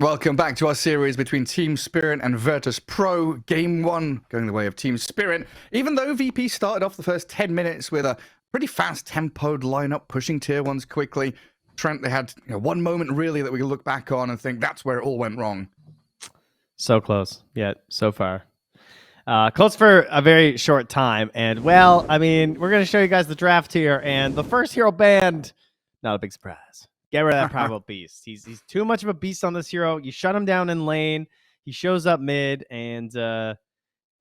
Welcome back to our series between Team Spirit and Virtus.pro. Game 1 going the way of Team Spirit. Even though VP started off the first 10 minutes with a pretty fast-tempoed lineup, pushing tier 1s quickly, Trent, they had one moment really that we can look back on and think that's where it all went wrong. So close, yet so far. Close for a very short time. And, well, I mean, we're going to show you guys the draft here. And the first hero banned, not a big surprise. Get rid of that Primal Beast. He's too much of a beast on this hero. You shut him down in lane. He shows up mid, and it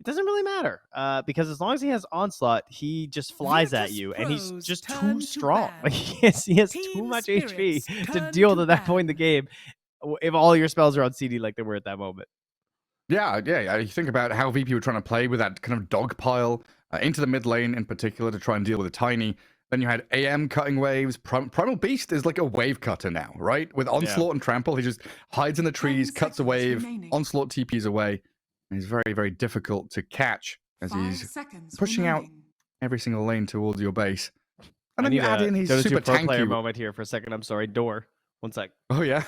doesn't really matter because as long as he has Onslaught, he just flies at you, and he's just too strong. Like, he has too much HP to deal with at that point in the game if all your spells are on CD like they were at that moment. Yeah. You think about how VP were trying to play with that kind of dog pile into the mid lane in particular to try and deal with the Tiny. Then you had AM cutting waves. Primal Beast is like a wave cutter now, right? With Onslaught and Trample, he just hides in the trees, cuts a wave, Onslaught TPs away. And he's very, very difficult to catch as he's pushing out every single lane towards your base. And then you add in his super tanky player moment here for a second. I'm sorry, door. 1 sec. Oh, yeah.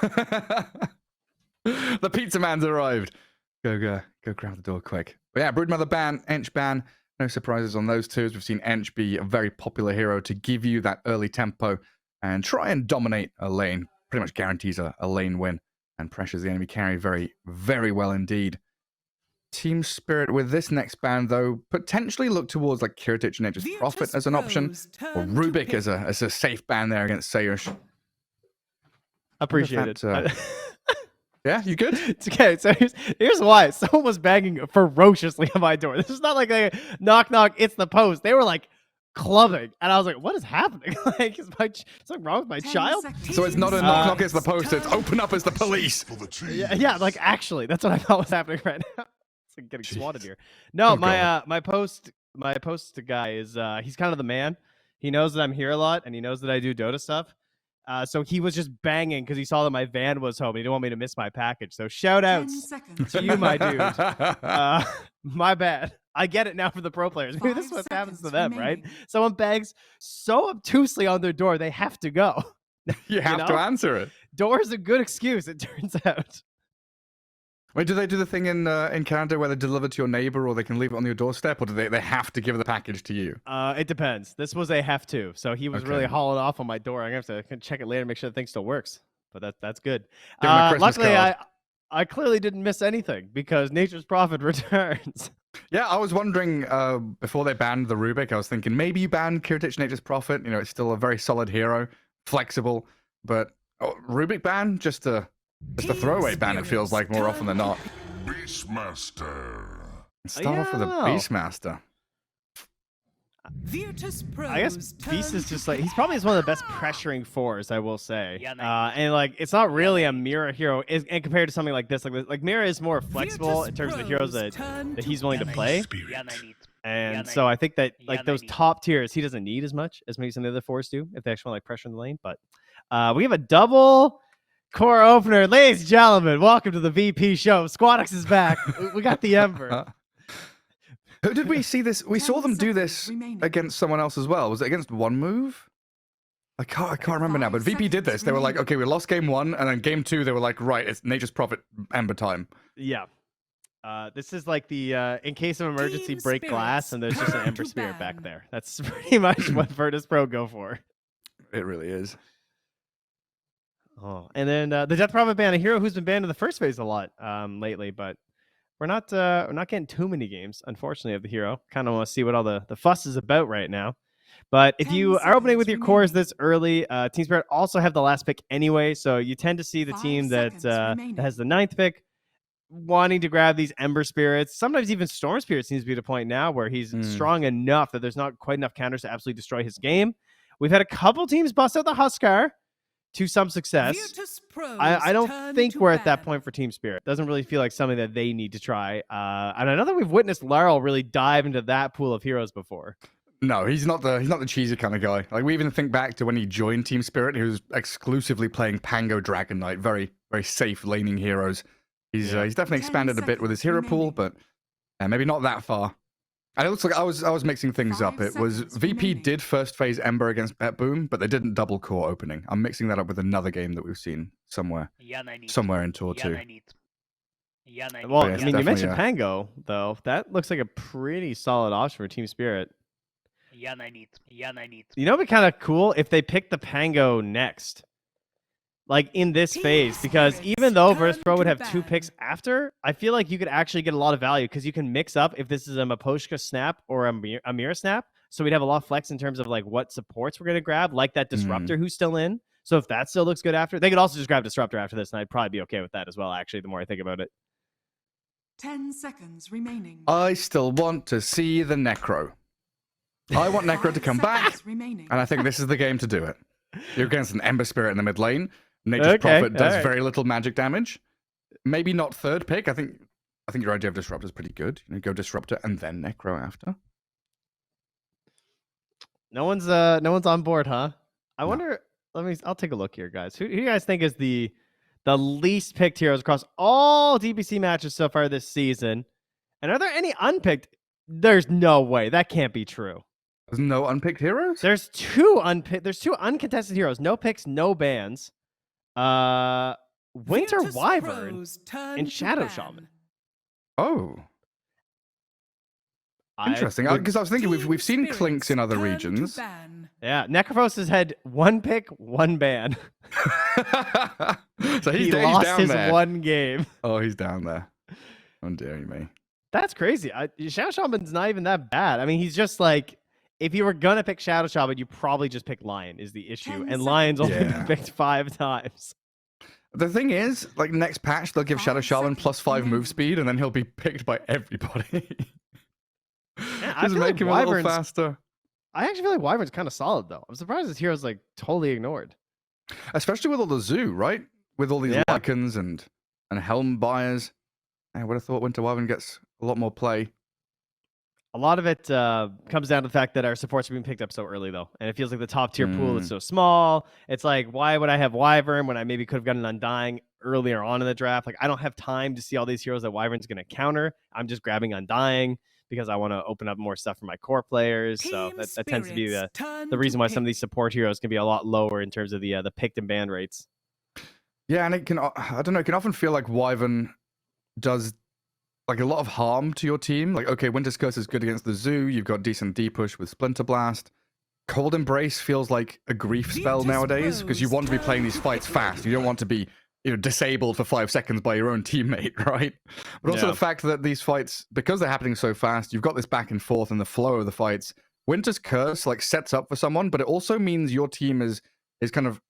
The pizza man's arrived. Go grab the door quick. But yeah, Broodmother ban, Ench ban. No surprises on those two. We've seen Ench be a very popular hero to give you that early tempo and try and dominate a lane. Pretty much guarantees a lane win and pressures the enemy carry very, very well indeed. Team Spirit with this next ban, though, potentially look towards like Kiritich and Nature's Prophet as an option, or Rubik as a safe ban there against Sayush. Appreciate it. Yeah, you good? It's okay. So here's why. Someone was banging ferociously on my door. This is not like a knock, knock, it's the post. They were like clubbing. And I was like, what is happening? Like, is something wrong with my child? So it's not a knock, knock, it's the post. It's open up as the police. Yeah, like actually, that's what I thought was happening right now. It's like getting swatted here. No, my post guy is, he's kind of the man. He knows that I'm here a lot and he knows that I do Dota stuff. So he was just banging because he saw that my van was home. He didn't want me to miss my package. So shout outs to you, my dude. My bad. I get it now for the pro players. Maybe this is what happens to them, right? Someone bangs so obtusely on their door, they have to go. You have to answer it. Door is a good excuse, it turns out. Wait, do they do the thing in Canada where they deliver to your neighbor or they can leave it on your doorstep, or do they have to give the package to you? It depends. This was a have to, so he was really hauling off on my door. I'm going to have to check it later and make sure the thing still works, but that's good. Luckily, I clearly didn't miss anything because Nature's Prophet returns. Yeah, I was wondering before they banned the Rubik, I was thinking maybe you banned Kiritich Nature's Prophet. You know, it's still a very solid hero, flexible, but Rubik ban, just a throwaway ban, it feels like, more often than not. Beastmaster. Start off with a Beastmaster. I guess Beast is just like, he's probably one of the best pressuring fours, I will say. And like, it's not really a mirror hero and compared to something like this. Like Mirror is more flexible in terms of the heroes that he's willing to play. And so I think that like those top tiers, he doesn't need as much as maybe some of the other fours do if they actually want to like pressure in the lane. But we have a double core opener. Ladies and gentlemen, welcome to the VP show. Squadix is back. We got the Ember. Who did we see this? We saw them do this against someone else as well. Was it against One Move? I can't remember now, but VP did this. They were like, okay, we lost game 1, and then game 2, they were like, right, it's Nature's Prophet Ember time. Yeah. This is like the, in case of emergency, break glass, and there's just an Ember Spirit back there. That's pretty much what Virtus.pro go for. It really is. Oh, and then the Death Prophet ban, a hero who's been banned in the first phase a lot lately, but we're not getting too many games, unfortunately, of the hero. Kind of want to see what all the fuss is about right now. But if you are opening with your cores this early, Team Spirit also have the last pick anyway, so you tend to see the team that has the 9th pick wanting to grab these Ember Spirits. Sometimes even Storm Spirit seems to be the point now where he's strong enough that there's not quite enough counters to absolutely destroy his game. We've had a couple teams bust out the Huskar to some success. I don't think we're at that point for Team Spirit. Doesn't really feel like something that they need to try. And I know that we've witnessed Laryl really dive into that pool of heroes before. No, he's not the cheesy kind of guy. Like, we even think back to when he joined Team Spirit, he was exclusively playing Pango Dragon Knight, very, very safe laning heroes. He's definitely expanded a bit with his hero pool, but maybe not that far. And it looks like I was mixing things up. 5 It was seconds VP remaining. did first phase Ember against Bet Boom, but they didn't double core opening. I'm mixing that up with another game that we've seen somewhere in Tour 2. Well, yeah, I it's mean, you definitely mentioned Pango, though. That looks like a pretty solid option for Team Spirit. You know, it'd be kind of cool if they picked the Pango next, like in this Team phase, because Spirit's even though turn Virtus.pro would to have 2 ban. picks after, I feel like you could actually get a lot of value because you can mix up if this is a Maposhka snap or a Mira snap. So we'd have a lot of flex in terms of like what supports we're going to grab, like that Disruptor who's still in. So if that still looks good after, they could also just grab Disruptor after this, and I'd probably be okay with that as well, actually, the more I think about it. 10 seconds remaining. I still want to see the Necro. I want Necro to 5 come back, seconds remaining. and I think this is the game to do it. You're against an Ember Spirit in the mid lane. Nature's Okay, Prophet does alright. very little magic damage. Maybe not third pick. I think your idea of Disruptor is pretty good. You know, go Disruptor and then Necro after. No one's on board, huh? I No. wonder. I'll take a look here, guys. Who do you guys think is the least picked heroes across all DPC matches so far this season? And are there any unpicked? There's no way. That can't be true. There's no unpicked heroes? There's 2 unpicked. There's 2 uncontested heroes. No picks, no bans. Winter Virtus.pro's Wyvern turn and to Shadow ban. Shaman. Oh, interesting. I would- Because I was thinking Team we've seen Spirit's Clinks in other turn to regions. ban. Yeah, Necrophos has had 1 pick, 1 ban. So He he's lost down his there. 1 game. Oh, he's down there. Oh, dearie me. That's crazy. Shadow Shaman's not even that bad. I mean, he's just like, if you were gonna pick Shadow Shaman, you probably just pick Lion is the issue, 10 and Lion's only seconds. been picked 5 times. The thing is, like next patch, they'll give 5 Shadow Shaman seconds plus 5 move remaining. speed, and then he'll be picked by everybody. Yeah, I Just feel make like him a little Wyvern's- faster. I actually feel like Wyvern's kind of solid though. I'm surprised his hero's like totally ignored. Especially with all the zoo, right? With all these Yeah. Lycans and Helm buyers. I would have thought Winter Wyvern gets a lot more play. A lot of it comes down to the fact that our supports are being picked up so early, though. And it feels like the top tier pool is so small. It's like, why would I have Wyvern when I maybe could have gotten Undying earlier on in the draft? Like, I don't have time to see all these heroes that Wyvern's going to counter. I'm just grabbing Undying because I want to open up more stuff for my core players. So Team that tends to be Spirit's turn the reason to why some of pick. these support heroes can be a lot lower in terms of the picked and banned rates. Yeah, and it can, I don't know, it can often feel like Wyvern does like a lot of harm to your team. Like, okay, Winter's Curse is good against the zoo. You've got decent D-push with Splinter Blast. Cold Embrace feels like a grief spell Virtus.pro's nowadays because you want to be playing these turn fights to fast. You don't want to be, disabled for 5 seconds by your own teammate, right? But also Yeah. the fact that these fights, because they're happening so fast, you've got this back and forth in the flow of the fights. Winter's Curse like sets up for someone, but it also means your team is kind of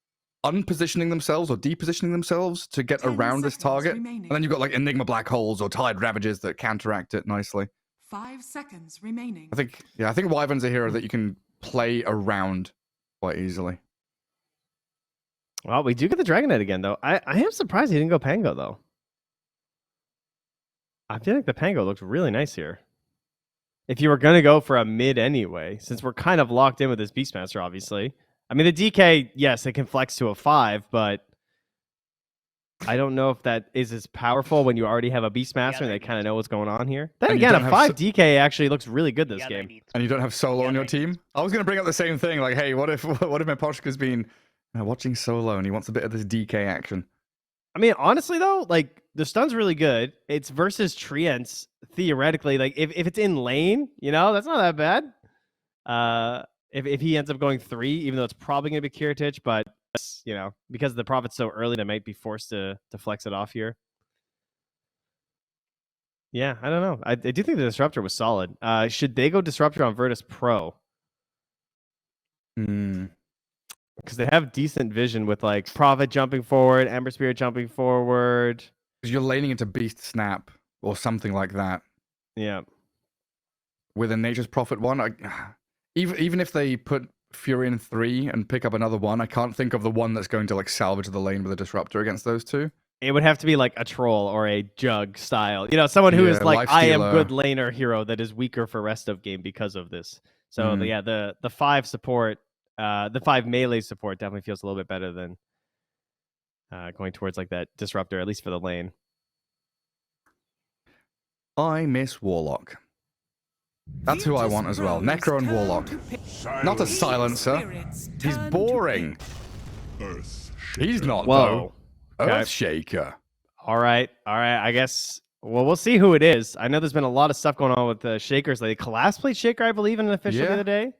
unpositioning themselves or depositioning themselves to get 10 around this seconds target. remaining. And then you've got like Enigma Black Holes or Tide Ravages that counteract it nicely. 5 seconds remaining. I think Wyvern's a hero that you can play around quite easily. Well, we do get the Dragon Knight again, though. I am surprised he didn't go Pango, though. I feel like the Pango looks really nice here. If you were going to go for a mid anyway, since we're kind of locked in with this Beastmaster, obviously. I mean, the DK, yes, it can flex to a 5, but I don't know if that is as powerful when you already have a Beastmaster and they kind of know what's going on here. Then And you again, don't a have 5 DK actually looks really good this game. And you don't have Solo on your team? I was going to bring up the same thing. Like, hey, what if Meposhka's been watching Solo and he wants a bit of this DK action? I mean, honestly, though, like, the stun's really good. It's versus Treants, theoretically. Like, if it's in lane, that's not that bad. If he ends up going 3, even though it's probably going to be Kiritich, but, because the Prophet's so early, they might be forced to flex it off here. Yeah, I don't know. I do think the Disruptor was solid. Should they go Disruptor on Virtus.pro? Because they have decent vision with, like, Prophet jumping forward, Ember Spirit jumping forward. Because you're laning into Beast Snap or something like that. Yeah. With a Nature's Prophet one, even if they put Fury in 3 and pick up another one, I can't think of the one that's going to like salvage the lane with a Disruptor against those two. It would have to be like a troll or a jug style. Someone who is Yeah, like, I am Lifestealer. good laner hero that is weaker for rest of game because of this. So the 5 support, the 5 melee support definitely feels a little bit better than going towards like that Disruptor, at least for the lane. I miss Warlock. That's who I want as well. Necro and Warlock. Not a silencer. He's boring. He's not, though. Okay. Earthshaker. All right. I guess. Well, we'll see who it is. I know there's been a lot of stuff going on with the Shakers. Like Collapse played Shaker, I believe, in an official the other day.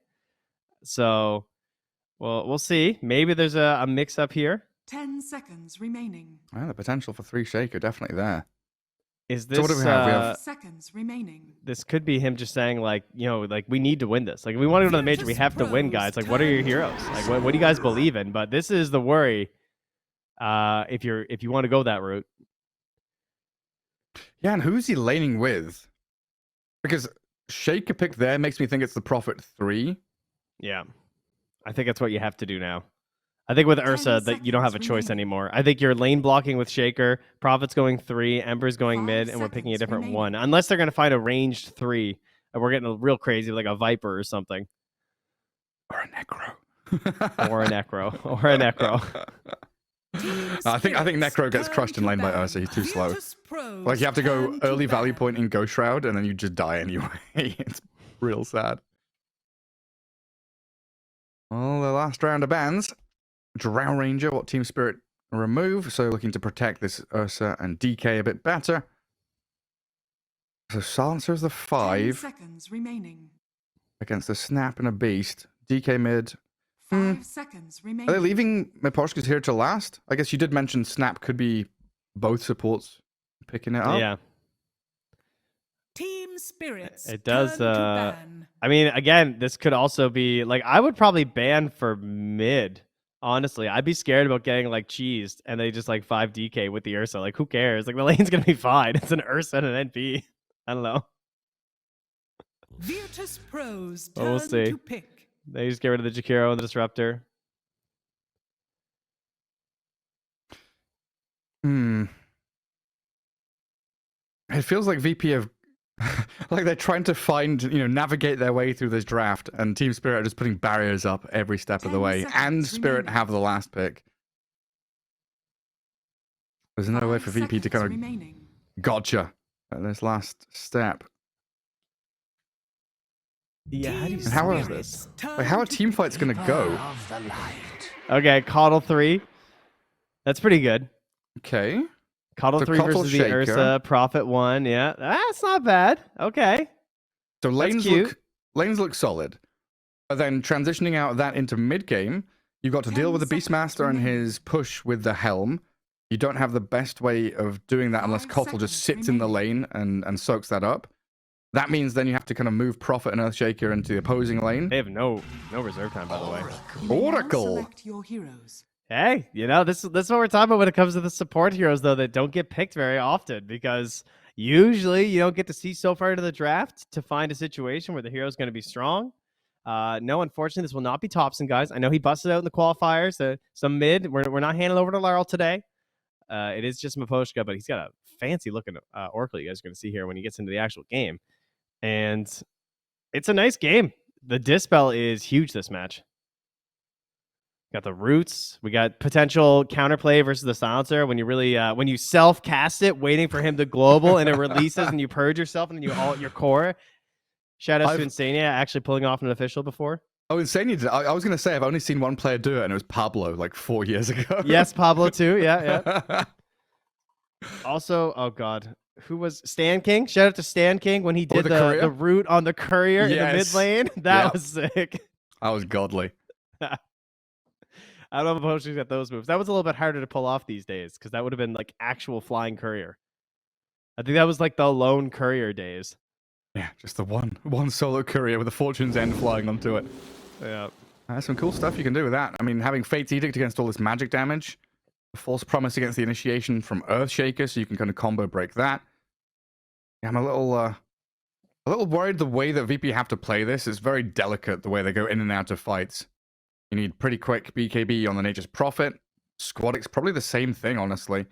So, well, we'll see. Maybe there's a mix-up here. 10 seconds remaining. Well, the potential for 3 Shaker definitely there. Is this? So what do we have? We have 5 seconds remaining. This could be him just saying like, like we need to win this. Like, if we want to go to the major, we have to win, guys. Like, what are your heroes? Like, what do you guys believe in? But this is the worry. If you want to go that route. Yeah, and who's he laning with? Because Shaker pick there makes me think it's the Prophet 3. Yeah, I think that's what you have to do now. I think with Ursa that you don't have a choice anymore. I think you're lane blocking with Shaker, Prophet's going 3, Ember's going mid, and we're picking a different one. Unless they're going to find a ranged 3, and we're getting real crazy, like a Viper or something. Or a Necro. Or a Necro. I think Necro gets crushed in lane by Ursa. He's too slow. Like, you have to go early value point in Ghost Shroud, and then you just die anyway. It's real sad. Well, the last round of bans. Drow Ranger, what Team Spirit remove. So looking to protect this Ursa and DK a bit better. So Silencer's the 10 5. seconds remaining. Against the Snap and a Beast. DK mid. 5 seconds remaining. Are they leaving Miposhka's here to last? I guess you did mention Snap could be both supports picking it up. Yeah. Team Spirits. It does. Ban. I mean, again, this could also be like I would probably ban for mid. Honestly, I'd be scared about getting like cheesed and they just like 5 DK with the Ursa. Like, who cares? Like, the lane's gonna be fine. It's an Ursa and an NP. I don't know. Virtus.pro's Well, we'll turn see. to pick. They just get rid of the Jakiro and the Disruptor. It feels like VP have like they're trying to find, navigate their way through this draft, and Team Spirit are just putting barriers up every step of the 10 way. seconds And Spirit remaining. have the last pick. There's no way for VP to kind of remaining. gotcha at this last step. Yeah, how do you And how are, Spirits turn like, how are to team fights going to go? Okay, Coddle 3. That's pretty good. Okay. Coddle So 3 Coddle versus the Shaker. Ursa. Prophet 1. Yeah, that's not bad. Okay. So lanes cute. look solid. But then transitioning out of that into mid game, you've got to 10 deal with the seconds Beastmaster and remaining. his push with the helm. You don't have the best way of doing that unless 5 Kotl just seconds sits in the lane and soaks that up. That means then you have to kind of move Prophet and Earthshaker into the opposing lane. They have no reserve time, by the way. You may now Oracle. select your heroes. Hey, this is what we're talking about when it comes to the support heroes, though, that don't get picked very often, because usually you don't get to see so far into the draft to find a situation where the hero is going to be strong. No, unfortunately, this will not be Thompson, guys. I know he busted out in the qualifiers. Some mid. We're not handing over to Laurel today. It is just Miposhka, but he's got a fancy looking Oracle you guys are going to see here when he gets into the actual game. And it's a nice game. The Dispel is huge this match. Got the roots. We got potential counterplay versus the silencer when you really when you self cast it, waiting for him to global and it releases and you purge yourself and then you alt your core. Shout out to Insania actually pulling off an official before. Oh, Insania did. I was going to say, I've only seen one player do it, and it was Pablo like 4 years ago. Yes, Pablo too. Yeah. Also, oh god, who was Stan King? Shout out to Stan King when he did the root on the courier in the mid lane. That was sick. That was godly. I don't know if Miposhi's got those moves. That was a little bit harder to pull off these days because that would have been like actual flying courier. I think that was like the lone courier days. Yeah, just the one solo courier with a Fortune's End flying onto it. Yeah. That's some cool stuff you can do with that. I mean, having Fate's Edict against all this magic damage, a False Promise against the initiation from Earthshaker, so you can kind of combo break that. Yeah, I'm a little worried the way that VP have to play this is very delicate, the way they go in and out of fights. You need pretty quick BKB on the Nature's Prophet. Squadic's probably the same thing, honestly,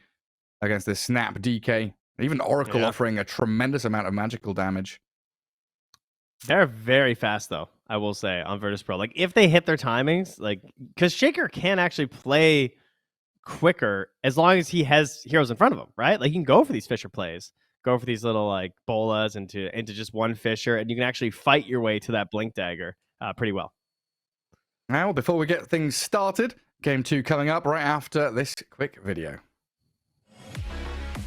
against this Snap DK. Even Oracle offering a tremendous amount of magical damage. They're very fast, though, I will say, on Virtus.pro. Like, if they hit their timings, like, because Shaker can actually play quicker as long as he has heroes in front of him, right? Like, he can go for these Fisher plays. go for these little like bolas into just one Fisher, and you can actually fight your way to that Blink Dagger pretty well. Now, before we get things started, Game 2 coming up right after this quick video.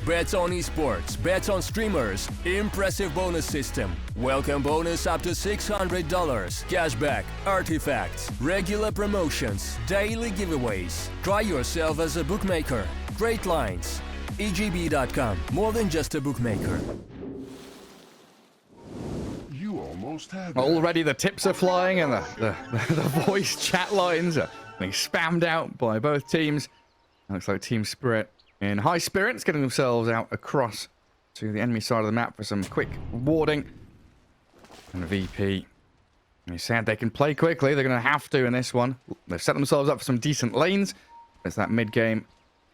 Bets on esports, bets on streamers, impressive bonus system, welcome bonus up to $600, cashback, artifacts, regular promotions, daily giveaways. Try yourself as a bookmaker. Great lines. EGB.com, more than just a bookmaker. You almost had it. Already the tips are flying and the voice chat lines are being spammed out by both teams. It looks like Team Spirit in high spirits, getting themselves out across to the enemy side of the map for some quick warding. And VP, they said they can play quickly. They're going to have to in this one. They've set themselves up for some decent lanes. It's that mid game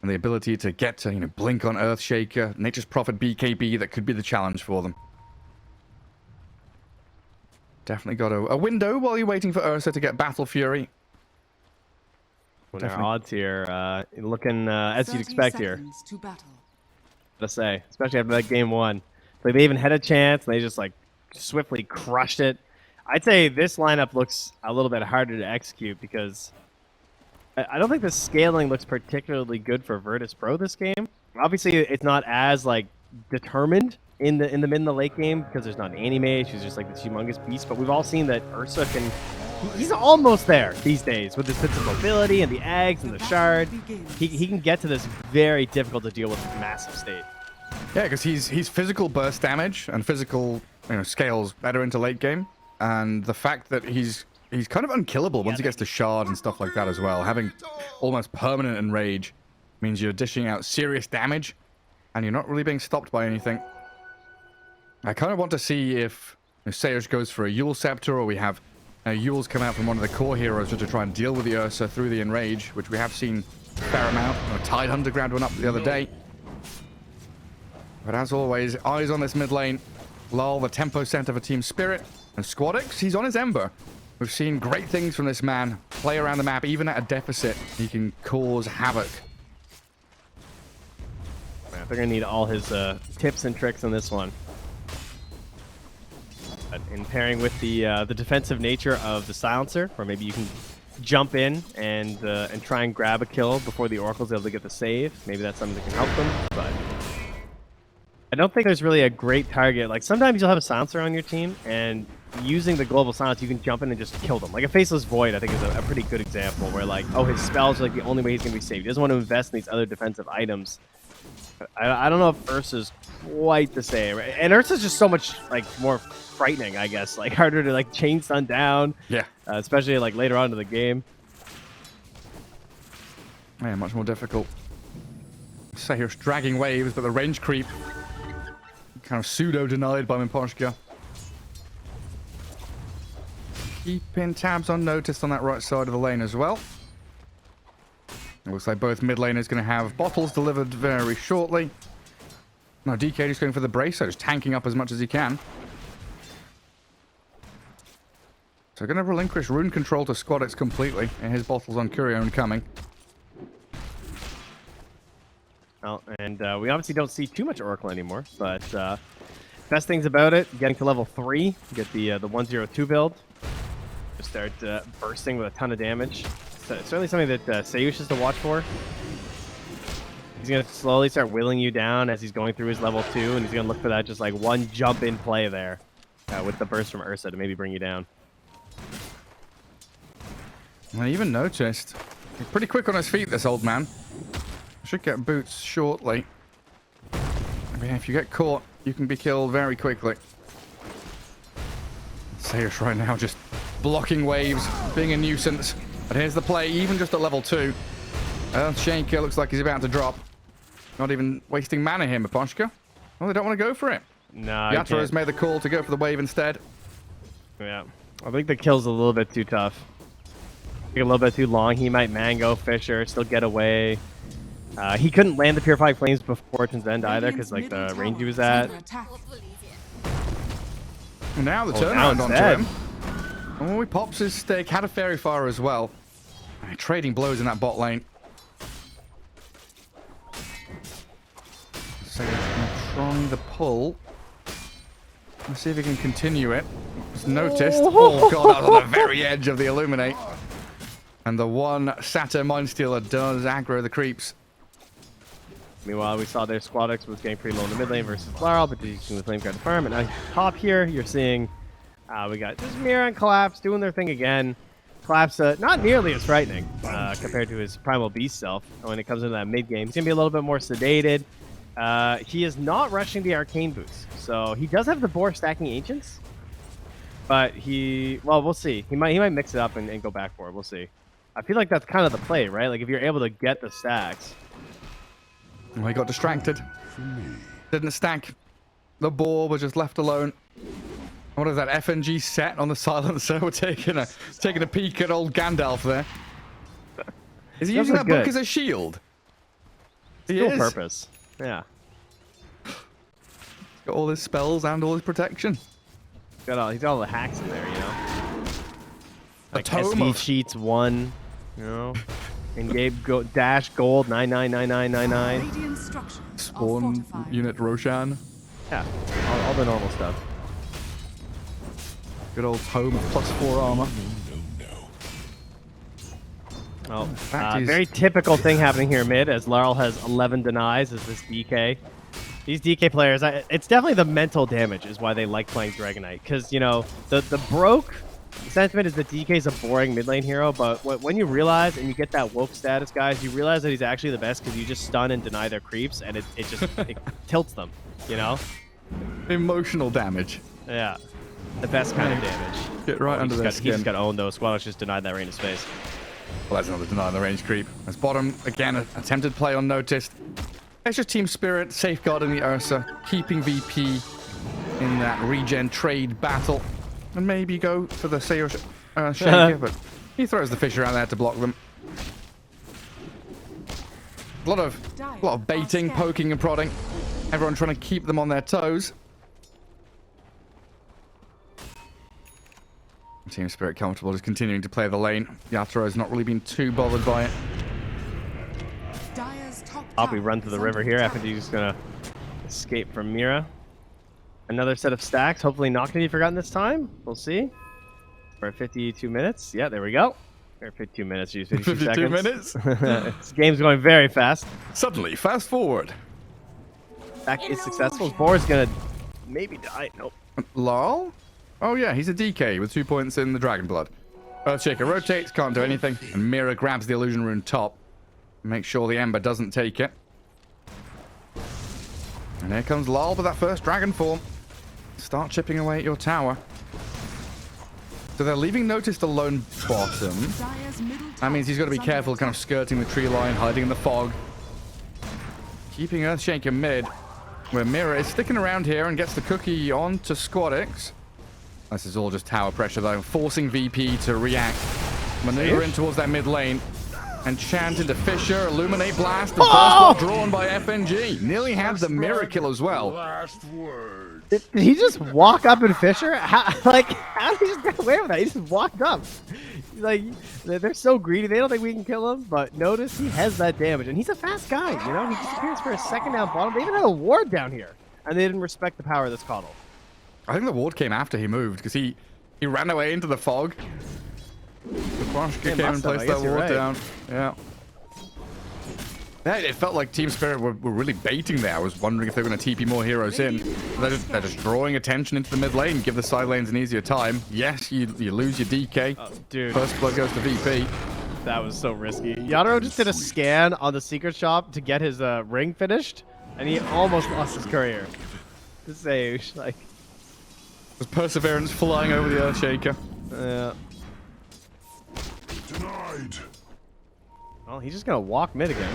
and the ability to get to, blink on Earthshaker, Nature's Prophet, BKB, that could be the challenge for them. Definitely got a window while you're waiting for Ursa to get Battle Fury. When our odds here, looking as you'd expect here. To battle. To say, especially after that game 1, like they even had a chance, and they just like swiftly crushed it. I'd say this lineup looks a little bit harder to execute because I don't think the scaling looks particularly good for Virtus.pro this game. Obviously, it's not as like determined in the mid and the late game because there's not an anime. She's just like this humongous beast. But we've all seen that Ursa can. He's almost there these days with his sense of mobility and the eggs and the shard. He can get to this very difficult to deal with massive state. Yeah, because he's physical burst damage and physical scales better into late game, and the fact that he's kind of unkillable once he gets to shard and stuff like that as well. Having almost permanent enrage means you're dishing out serious damage, and you're not really being stopped by anything. I kind of want to see if Sayush goes for a Yule Scepter, or we have Yules come out from one of the core heroes just to try and deal with the Ursa through the enrage, which we have seen a fair amount. Tidehunter grabbed one up the other day. But as always, eyes on this mid lane. Lol, the tempo center for Team Spirit. And Squadix, he's on his Ember. We've seen great things from this man. Play around the map, even at a deficit, he can cause havoc. Yeah, they're going to need all his tips and tricks on this one. In pairing with the defensive nature of the silencer, or maybe you can jump in and try and grab a kill before the Oracle's able to get the save. Maybe that's something that can help them, but I don't think there's really a great target. Like sometimes you'll have a silencer on your team, and using the global silence, you can jump in and just kill them. Like a Faceless Void, I think, is a pretty good example where like, oh, his spells are like the only way he's gonna be saved. He doesn't want to invest in these other defensive items. I don't know if Ursa's quite the same, and Ursa's just so much like more frightening, I guess, like harder to like chain stun down. Yeah, especially like later on in the game. Yeah, much more difficult. Sayush dragging waves, but the range creep kind of pseudo denied by Mimposhka. Keeping tabs on noticed on that right side of the lane as well. It looks like both mid laners going to have bottles delivered very shortly. Now DK just going for the bracer, just tanking up as much as he can. So going to relinquish rune control to Squadix completely, and his bottles on Curion coming. Well, and we obviously don't see too much Oracle anymore, but best things about it, getting to level 3, get the 102 build, just start bursting with a ton of damage. So it's certainly something that Sayush is to watch for. He's going to slowly start whittling you down as he's going through his level 2, and he's going to look for that just like one jump in play there with the burst from Ursa to maybe bring you down. I even noticed. He's pretty quick on his feet, this old man. Should get boots shortly. I mean, if you get caught, you can be killed very quickly. Sayush right now just blocking waves, being a nuisance. But here's the play, even just at level 2. Earthshaker looks like he's about to drop. Not even wasting mana here, Mimposhka. Well, they don't want to go for it. No, Yatra has made the call to go for the wave instead. Yeah, I think the kill's a little bit too tough. A little bit too long. He might mango Fisher, still get away. He couldn't land the Purifying Flames before Fortune's End either because like the range he was at. Now the turnaround onto him. Oh, he pops his stick. Had a Fairy Fire as well. Trading blows in that bot lane. So he's going to strong the pull. Let's see if he can continue it. Just noticed. Oh god, that was on the very edge of the Illuminate. And the one Satyr Mindstealer does aggro the creeps. Meanwhile, we saw their Squadix was getting pretty low in the mid lane versus Laurel, but using the Flame Guard to farm. And now top here, you're seeing we got just Mira and Collapse doing their thing again. Collapse, not nearly as frightening compared to his Primal Beast self. When it comes into that mid game, he's going to be a little bit more sedated. He is not rushing the Arcane boots. So he does have the Boar stacking Ancients. But well, we'll see. He might mix it up and go back for it. We'll see. I feel like that's kind of the play, right? Like if you're able to get the stacks. Well, he got distracted. Didn't stack. The Boar was just left alone. What is that FNG set on the silencer? We're taking a peek at old Gandalf there. Is he using that book as a shield? He is. Purpose. Yeah. He's got all his spells and all his protection. He's got all the hacks in there, you know. Like tome SV of- cheats 1, you know. In-game dash gold 999999. Radiant structures are Spawn fortified. unit Roshan. Yeah, all the normal stuff. Good old tome of +4 armor. Oh, fact, very typical thing happening here mid as Laurel has 11 denies as this DK. These DK players, it's definitely the mental damage is why they like playing Dragonite. Because, you know, the broke sentiment is that DK is a boring mid lane hero, but when you realize and you get that woke status, guys, you realize that he's actually the best because you just stun and deny their creeps, and it tilts them, you know? Emotional damage. Yeah. The best kind of damage. Get right under their He skin. just got owned, though. Squadix just denied that right in his face. Well, that's another deny the range creep. As bottom, again, attempted play unnoticed. It's just Team Spirit safeguarding the Ursa, keeping VP in that regen trade battle. And maybe go for the Shaker, but he throws the Fisher out there to block them. A lot of baiting, poking, and prodding. Everyone trying to keep them on their toes. Team Spirit comfortable, just continuing to play the lane. Yaturo's not really been too bothered by it. Dire's top Up, we tower run to is the river under here. attack. FNG just gonna escape from Mira. Another set of stacks. Hopefully not gonna be forgotten this time. We'll see. We're at 52 minutes. Yeah, there we go. We're at 52 minutes. Use 52 52 seconds. minutes? This game's going very fast. Suddenly, fast forward. Stack is successful. Boar's gonna maybe die. Nope. Lol? Oh yeah, he's a DK with 2 points in the Dragon Blood. Earthshaker rotates, can't do anything, and Mira grabs the Illusion Rune top. Make sure the Ember doesn't take it. And here comes Lol with that first Dragon form. Start chipping away at your tower. So they're leaving Noticed alone bottom. Dire's middle That means he's got to be tower is careful, under kind of skirting the tree line, hiding in the fog. Keeping Earthshaker mid, where Mira is sticking around here and gets the cookie on to Squadix. This is all just tower pressure, though, forcing VP to react. Maneuver in towards that mid lane. And chant into Fisher, Illuminate Blast, the first one drawn by FNG. Nearly had the Mirror kill as well. Last word. Did he just walk up and Fisher? How did he just get away with that? He just walked up. Like, they're so greedy. They don't think we can kill him. But notice he has that damage. And he's a fast guy, you know? He disappears for a second down bottom. They even had a ward down here. And they didn't respect the power of this coddle. I think the ward came after he moved, because he ran away into the fog. The Boshka came and must have. I placed guess that you're ward right. down. Yeah. Yeah, it felt like Team Spirit were really baiting there. I was wondering if they were going to TP more heroes in. They're just drawing attention into the mid lane, give the side lanes an easier time. Yes, you lose your DK. Oh, dude. First blood goes to VP. That was so risky. Yatoro just did a scan on the secret shop to get his ring finished, and he almost lost his courier. To say, like, There's Perseverance flying over the Earthshaker. Denied. Well, he's just gonna walk mid again.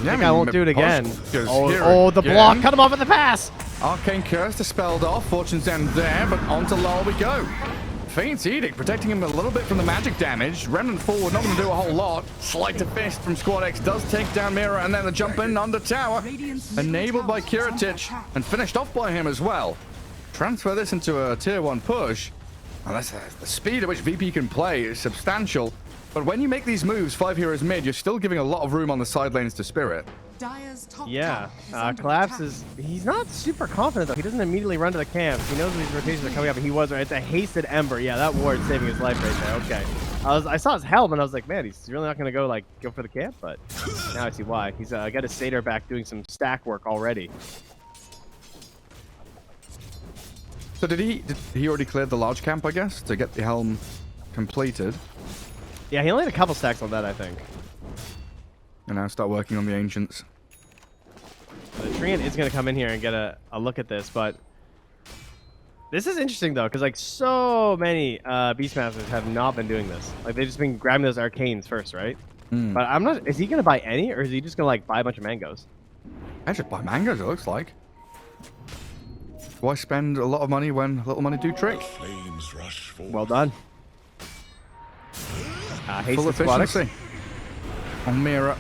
Yeah, I won't do it again. Goes Oh, here the again. block! Cut him off at the pass! Arcane Curse dispelled off. Fortune's End there, but onto Lol we go. Faint's Edict protecting him a little bit from the magic damage. Remnant forward, not going to do a whole lot. Sleight of Fist from Squadix does take down Mira, and then the jump in under tower. Enabled by Kiritich and finished off by him as well. Transfer this into a tier 1 push. And that's the speed at which VP can play is substantial. But when you make these moves, 5 heroes mid, you're still giving a lot of room on the side lanes to Spirit. Dire's top Yeah, tower is under Collapse attack. he's not super confident though. He doesn't immediately run to the camps. He knows these rotations are coming up, and he was right. It's a hasted Ember. Yeah, that ward saving his life right there. Okay. I saw his helm and I was like, man, he's really not gonna go for the camp, but now I see why. He's got his Satyr back doing some stack work already. So did he already cleared the large camp, I guess, to get the helm completed? Yeah, he only had a couple stacks on that, I think. And now start working on the ancients. The Treant is gonna come in here and get a look at this, but this is interesting though, because like so many Beastmasters have not been doing this. Like they've just been grabbing those arcanes first, right? But I'm not. Is he gonna buy any, or is he just gonna like buy a bunch of mangoes? I should buy mangoes, it looks like. Why spend a lot of money when little money do trick? Flames rush forth. Well done. Full Hasted Squadix. efficiency. On Mira.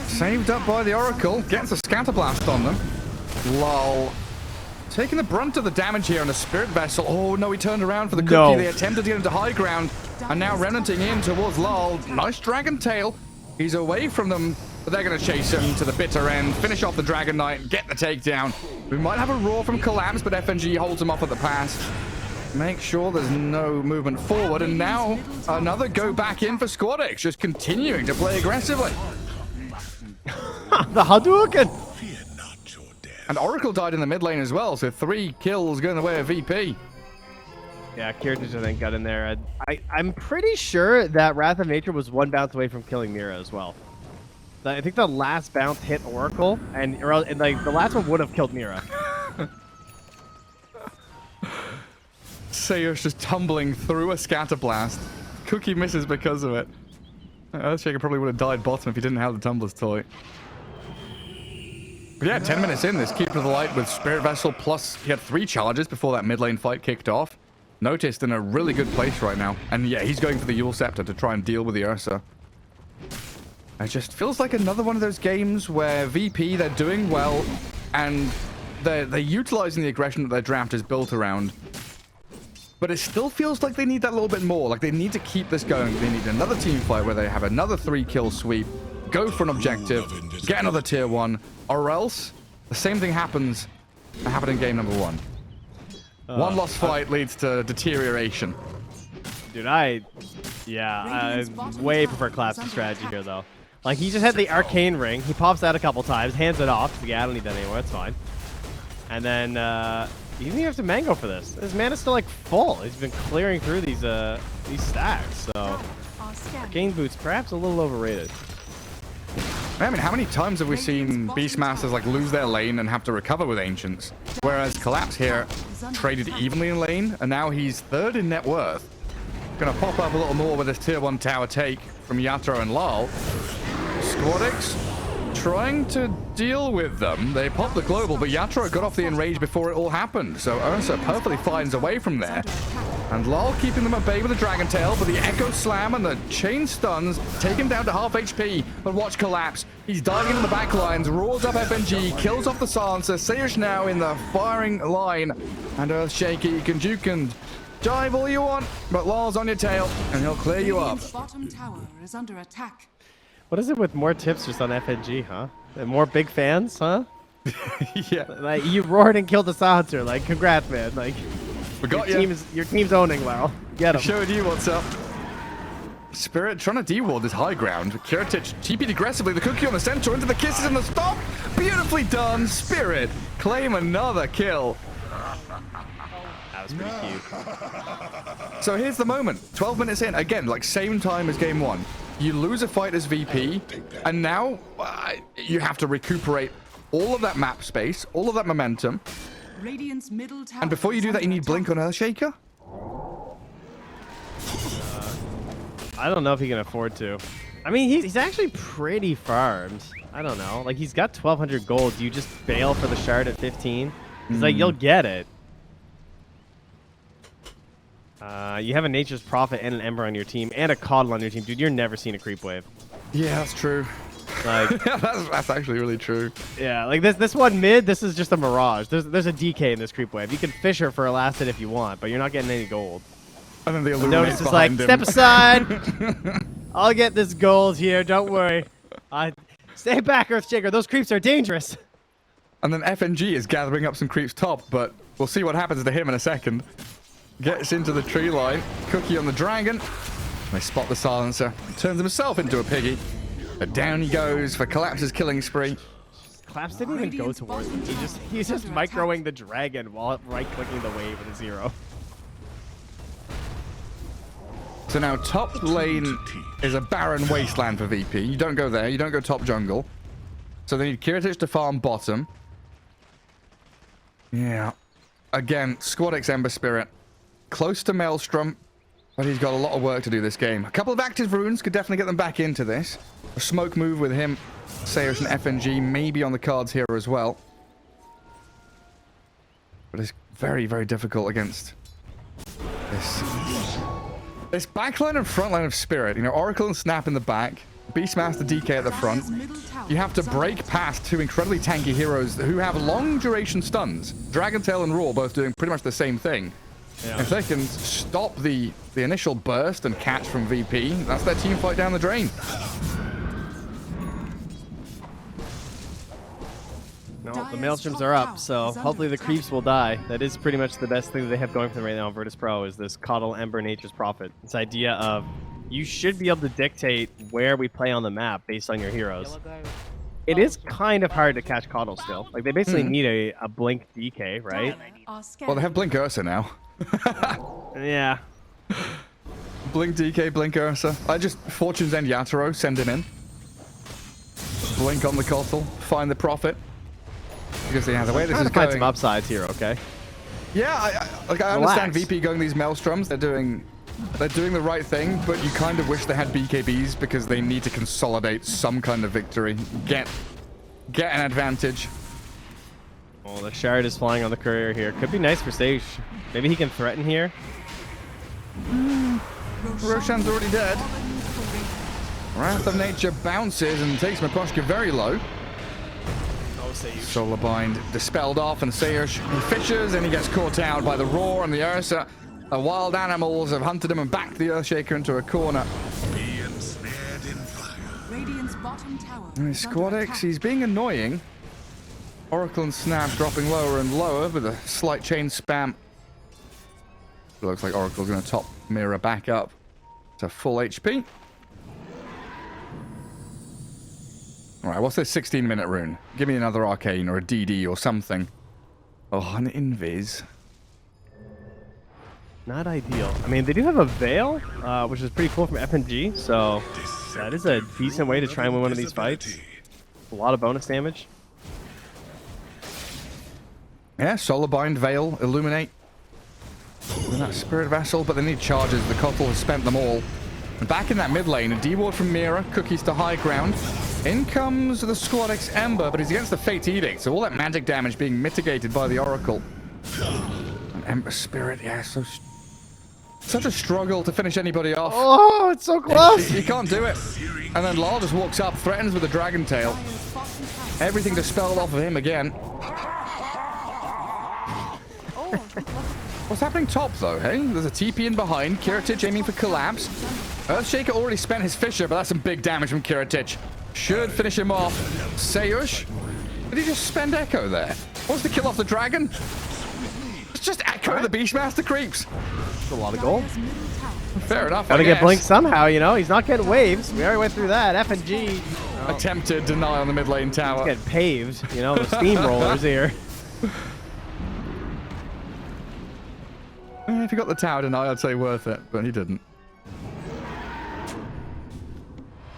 Saved up by the Oracle. Gets a Scatterblast on them. Lol. Taking the brunt of the damage here on a Spirit Vessel. Oh no, he turned around for the cookie. No. They attempted to get into high ground. And now Remnanting in towards Lol. Nice Dragon Tail. He's away from them, but they're going to chase him to the bitter end. Finish off the Dragon Knight. Get the takedown. We might have a roar from Collapse, but FNG holds him off at the pass. Make sure there's no movement forward. And now another go back in for Squadix. Just continuing to play aggressively. The Hadouken! Fear not your death. And Oracle died in the mid lane as well, so 3 kills going the way of VP. Yeah, Kiritich I think got in there. I'm pretty sure that Wrath of Nature was 1 bounce away from killing Mira as well. I think the last bounce hit Oracle, and like the last one would have killed Mira. Sayers just tumbling through a Scatterblast. Cookie misses because of it. Earthshaker probably would have died bottom if he didn't have the Tumbler's Toy. But yeah, 10 minutes in, this Keeper of the Light with Spirit Vessel, plus he had 3 charges before that mid lane fight kicked off. Noticed in a really good place right now. And yeah, he's going for the Yule Scepter to try and deal with the Ursa. It just feels like another one of those games where VP, they're doing well, and they're utilizing the aggression that their draft is built around. But it still feels like they need that little bit more. Like they need to keep this going. They need another team fight where they have another 3-kill sweep, go for an objective, get another tier 1, or else the same thing happens that happened in game number 1. One lost fight leads to deterioration. Dude, I way prefer Collapse's strategy here though. Like he just had the arcane ring, he pops that a couple times, hands it off. Yeah, I don't need that anymore. That's fine. And then he doesn't even have to mango for this. His mana's still like full. He's been clearing through these stacks. So arcane boots perhaps a little overrated. I mean, how many times have we seen Beastmasters like lose their lane and have to recover with Ancients? Whereas Collapse here traded evenly in lane, and now he's 3rd in net worth. Gonna pop up a little more with this tier 1 tower take from Yatoro and Lal. Squadix trying to deal with them. They popped the global, but Yatoro got off the enrage before it all happened. So Ursa perfectly finds away from there. And Lal keeping them at bay with a Dragon Tail, but the Echo Slam and the Chain Stuns take him down to half HP. But watch Collapse. He's diving into the back lines, roars up FNG, kills off the Silencer. Sayers now in the firing line. And Earthshaker, you can juke and dive all you want, but Lal's on your tail, and he'll clear you up. Radiant's bottom tower is under attack. What is it with more tips just on FNG, huh? And more big fans, huh? Yeah. Like you roared and killed the Silencer. Like congrats, man. Like We got your team's owning well. Get him. Showed you what's up. Spirit trying to de-ward this high ground. Kiritich TP'd aggressively. The cookie on the center into the kisses and the stop. Beautifully done. Spirit claim another kill. That was pretty cute. So here's the moment. 12 minutes in. Again, like same time as game 1. You lose a fight as VP, and now you have to recuperate all of that map space, all of that momentum. Radiant's middle tower. And before you do that, you need Blink on Earthshaker? I don't know if he can afford to. I mean, he's actually pretty farmed. I don't know. Like, he's got 1,200 gold. Do you just bail for the shard at 15? He's like, you'll get it. You have a Nature's Prophet and an Ember on your team, and a Coddle on your team. Dude, you're never seeing a creep wave. Yeah, that's true. Like, that's actually really true. yeah, like this one mid, this is just a mirage. There's a DK in this creep wave. You can fish her for a last hit if you want, but you're not getting any gold. And then the Notice Illuminate's is like, behind him. step aside. I'll get this gold here. Don't worry. Stay back, Earthshaker. Those creeps are dangerous. And then FNG is gathering up some creeps top, but we'll see what happens to him in a second. Gets into the tree line. Cookie on the dragon. They spot the silencer. Turns himself into a piggy. But down he goes for Collapse's killing spree. Collapse didn't even go towards him. He's just microing the dragon while right-clicking the wave with a 0. So now top lane is a barren wasteland for VP. You don't go there. You don't go top jungle. So they need Kiritich to farm bottom. Yeah. Again, Squad X Ember Spirit. Close to Maelstrom. But he's got a lot of work to do this game. A couple of active runes could definitely get them back into this. A smoke move with him, Sayers and FNG maybe on the cards here as well. But it's very, very difficult against this backline and frontline of Spirit. You know, Oracle and Snap in the back. Beastmaster DK at the front. You have to break past two incredibly tanky heroes who have long duration stuns. Dragontail and Roar both doing pretty much the same thing. Yeah. If they can stop the initial burst and catch from VP, that's their team fight down the drain. No, the Maelstroms are up, so hopefully the creeps will die. That is pretty much the best thing that they have going for them right now on Virtus.pro is this Coddle Ember Nature's Prophet. This idea of you should be able to dictate where we play on the map based on your heroes. It is kind of hard to catch Coddle still. Like, they basically need a Blink DK, right? Well, they have Blink Ursa now. Yeah. Blink DK, Blink Ursa. I just Fortune's End Yatoro, send him in. Blink on the Coddle, find the Prophet. Because yeah, the way this is find going, some upsides here, okay? Yeah, I understand VP going these Maelstroms. They're doing the right thing, but you kind of wish they had BKBs because they need to consolidate some kind of victory, get an advantage. Well, the Shard is flying on the courier here. Could be nice for Sage. Maybe he can threaten here. Roshan's already dead. Wrath of Nature bounces and takes Makoshka very low. Solar Bind dispelled off, and Sayers fishes, and he gets caught out by the Roar and the Ursa. The wild animals have hunted him and backed the Earthshaker into a corner. Radiant's bottom tower. Squad X, he's being annoying. Oracle and Snap dropping lower and lower with a slight chain spam. It looks like Oracle's going to top Mirror back up to full HP. Alright, what's this 16-minute rune? Give me another Arcane or a DD or something. Oh, an Invis. Not ideal. I mean, they do have a Veil, which is pretty cool from FNG, so that is a decent way to try and win one of these fights. A lot of bonus damage. Yeah, Solar Bind, Veil, Illuminate. And that Spirit Vessel, but they need charges. The Coddle has spent them all. And back in that mid lane, a D-Ward from Mira, Cookies to high ground. In comes the Squad X Ember, but he's against the Fate Edict, so all that magic damage being mitigated by the Oracle. And Ember Spirit, yeah, such a struggle to finish anybody off. Oh, it's so close! He can't do it. And then Lal just walks up, threatens with a Dragon Tail. Everything dispelled off of him again. What's happening top, though, hey? There's a TP in behind. Kiritich aiming for Collapse. Earthshaker already spent his Fissure, but that's some big damage from Kiritich. Should finish him off. Sayush? Did he just spend Echo there? Wants to kill off the dragon? It's just Echo the Beastmaster creeps. That's a lot of gold. Fair enough, Gotta get Blink somehow, you know? He's not getting waves. We already went through that. FNG. Attempted deny on the mid lane tower. He's getting paved, you know? The steamrollers here. If he got the tower deny, I'd say worth it, but he didn't.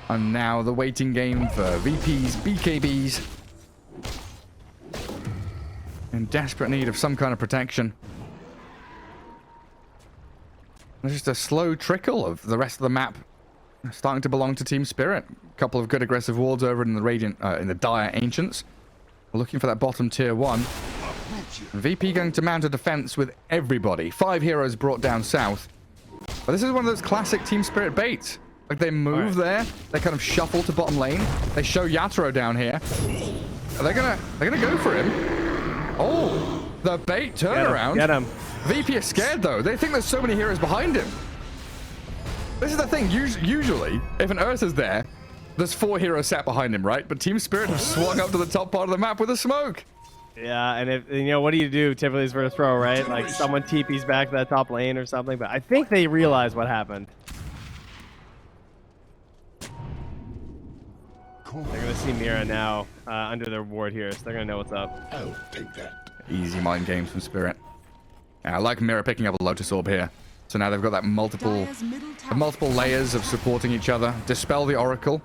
And now the waiting game for VPs, BKBs. In desperate need of some kind of protection. There's just a slow trickle of the rest of the map starting to belong to Team Spirit. A couple of good aggressive wards over in the Radiant, in the Dire Ancients. We're looking for that bottom tier 1. VP going to mount a defense with everybody. 5 heroes brought down south. But this is one of those classic Team Spirit baits. Like, they move there, they kind of shuffle to bottom lane, they show Yatoro down here. They're gonna go for him. Oh, the bait turnaround. Get him. VP is scared though. They think there's so many heroes behind him. This is the thing. Usually, if an Ursa's there, There's 4 heroes sat behind him, right? But Team Spirit have swung up to the top part of the map with a smoke. Yeah, and if you know, what do you do typically as Virtus.pro, right? Like someone TP's back to that top lane or something, but I think they realize what happened. They're gonna see Mira now under their ward here, so they're gonna know what's up. I'll take that. Easy mind games from Spirit. Yeah, I like Mira picking up a Lotus Orb here. So now they've got that multiple layers of supporting each other. Dispel the Oracle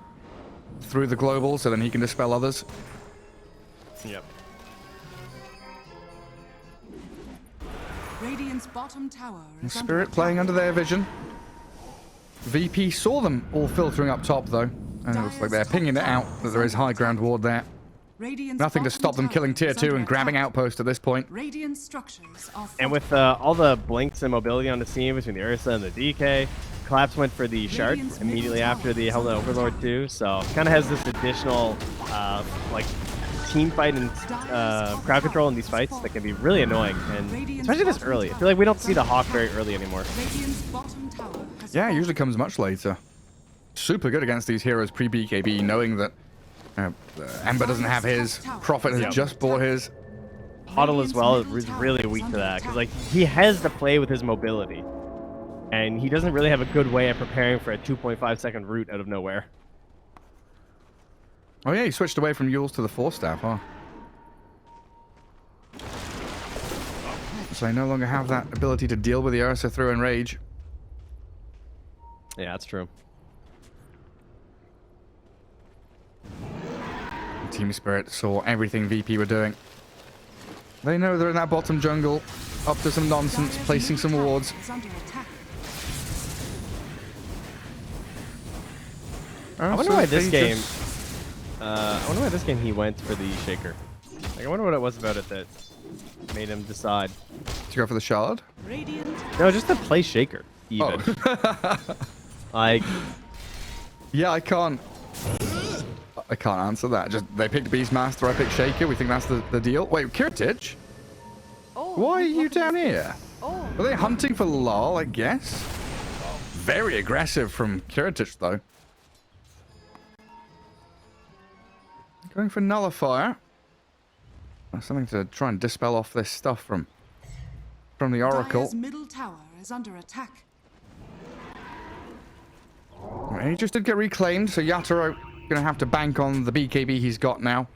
through the global, so then he can dispel others. Yep. Radiant's bottom tower is under Spirit attack. playing under their vision. VP saw them all filtering up top, though. And it looks like they're pinging it out that there is high ground ward there. Radiant's Nothing to bottom stop them tower killing tier is 2 under and grabbing attack. Outpost at this point. Radiant structures are And with all the blinks and mobility on the scene between the Ursa and the DK, Collapse went for the shard Radiant's immediately middle after tower the is Helmet under Overlord attack. too, so kind of has this additional like team fight and crowd control in these fights that can be really annoying, and especially this early. I feel like we don't see the Hawk very early anymore. Radiant's bottom tower has Yeah, it fallen. usually comes much later. Super good against these heroes pre-BKB, knowing that Ember doesn't have his. Prophet has Yep. just bought his. Huddle as well is really weak to that, because like he has to play with his mobility, and he doesn't really have a good way of preparing for a 2.5-second route out of nowhere. Oh yeah, he switched away from Yules to the Force Staff, huh? So I no longer have that ability to deal with the Ursa through Enrage. Yeah, that's true. Team Spirit saw everything VP were doing. They know they're in that bottom jungle, up to some nonsense, Dire's placing some middle tower wards. is under attack. I wonder why this game. I wonder why this game he went for the Shaker. Like, I wonder what it was about it that made him decide. To go for the shard? Radiant No, just to play Shaker. Even. Like, Yeah, I can't answer that. Just they picked Beastmaster, I picked Shaker. We think that's the deal. Wait, Kiritich? Why are you down here? Are they hunting for lol, I guess? Very aggressive from Kiritich, though. Going for Nullifier. Something to try and dispel off this stuff from the Oracle. Dire's middle tower is under attack. He just did get reclaimed, so Yatoro gonna have to bank on the BKB he's got now.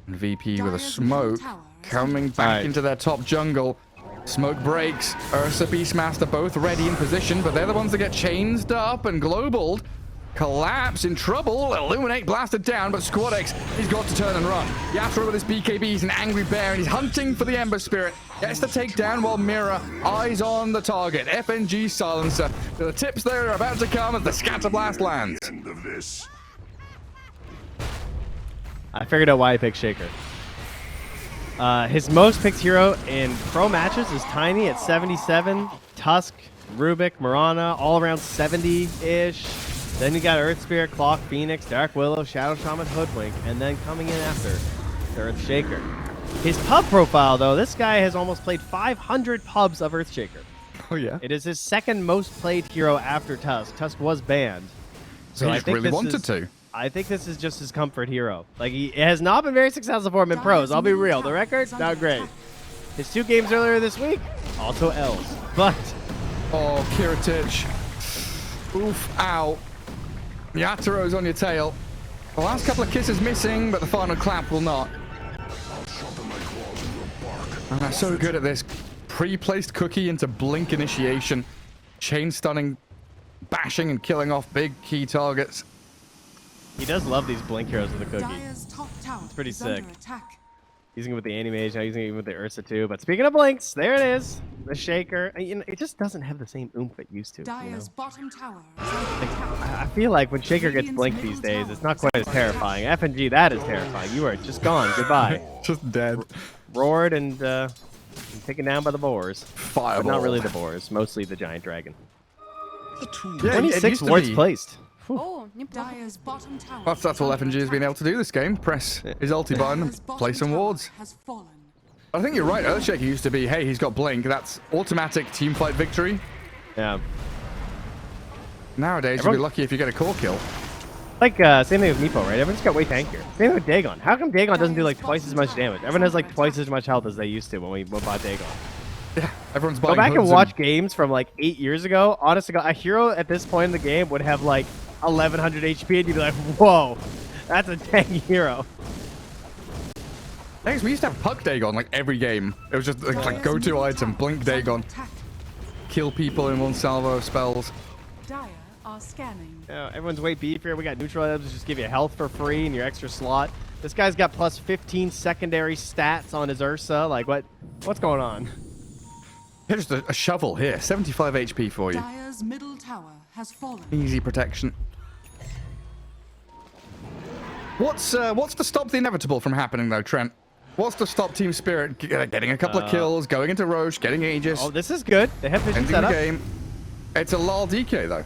And VP with a Dire's smoke middle tower is coming under back Alright. into their top jungle. Smoke breaks. Ursa, Beastmaster both ready in position, but they're the ones that get chainsed up and globaled. Collapse in trouble. Illuminate blasted down, but Squad X, he's got to turn and run. Yatoro with his BKB, he's an angry bear, and he's hunting for the Ember Spirit. Gets the takedown while Mira eyes on the target. FNG silencer. The tips there are about to come as the scatter blast lands. End of this. I figured out why I picked Shaker. His most picked hero in pro matches is Tiny at 77, Tusk, Rubik, Mirana, all around 70-ish. Then you got Earth Spirit, Clock, Phoenix, Dark Willow, Shadow Shaman, Hoodwink, and then coming in after, Earth Shaker. His pub profile, though, this guy has almost played 500 pubs of Earthshaker. Oh yeah. It is his second most played hero after Tusk. Tusk was banned. So he I just think really this wanted is- to. I think this is just his comfort hero. Like, he it has not been very successful for him in pros. I'll be real. The record, not great. His 2 games earlier this week, also L's. But Oh, Kiritich. Oof, ow. Yatoro's on your tail. The last couple of kisses missing, but the final clap will not. And they're so good at this. Pre-placed cookie into blink initiation. Chain stunning, bashing and killing off big key targets. he does love these blink heroes with the cookie. Dire's top tower pretty is sick. under attack. Using it with the Animage, now using it with the Ursa too. But speaking of blinks, there it is. The Shaker. You know, it just doesn't have the same oomph it used to. You know? Dire's bottom tower is under Like, attack. I feel like when Shaker gets blinked these days, it's not quite as terrifying. FNG, that is terrifying. You are just gone. Goodbye. Just dead. Roared and taken down by the boars. Fireball. But not really the boars, mostly the giant dragon. Yeah, it 26 used to wards be. placed. О, неплохо. Dire's bottom tower. That's all FNG has been able to do this game. Press his ulti button Dire's and bottom play some tower wards. has fallen. I think you're right. Earthshaker used to be, hey, he's got blink. That's automatic team fight victory. Yeah. Nowadays, you'll be Everyone- lucky if you get a core kill. Like, same thing with Meepo, right? Everyone's got way tankier. Same thing with Dagon. How come Dagon doesn't do like twice as much damage? Everyone has like twice as much health as they used to when we bought Dagon. Yeah, everyone's Go buying back and hoods watch games from like 8 years ago. Honestly, a hero at this point in the game would have like 1100 HP and you'd be like, whoa, that's a tank hero. Thanks, we used to have Puck Dagon like every game. It was just like go-to item, Blink Dagon. Kill people in one salvo of spells. Dire are scanning. Everyone's way beefier. We got neutral items just give you health for free in your extra slot. This guy's got plus 15 secondary stats on his Ursa. Like, what's going on? Here's just a shovel here, 75 HP for you. Dire's middle tower has fallen. Easy protection. What's to stop the inevitable from happening though, Trent? What's to stop Team Spirit getting a couple of kills, going into Roche, getting Aegis, Oh, this is good. They have vision ending set the up. game? It's a lol DK though.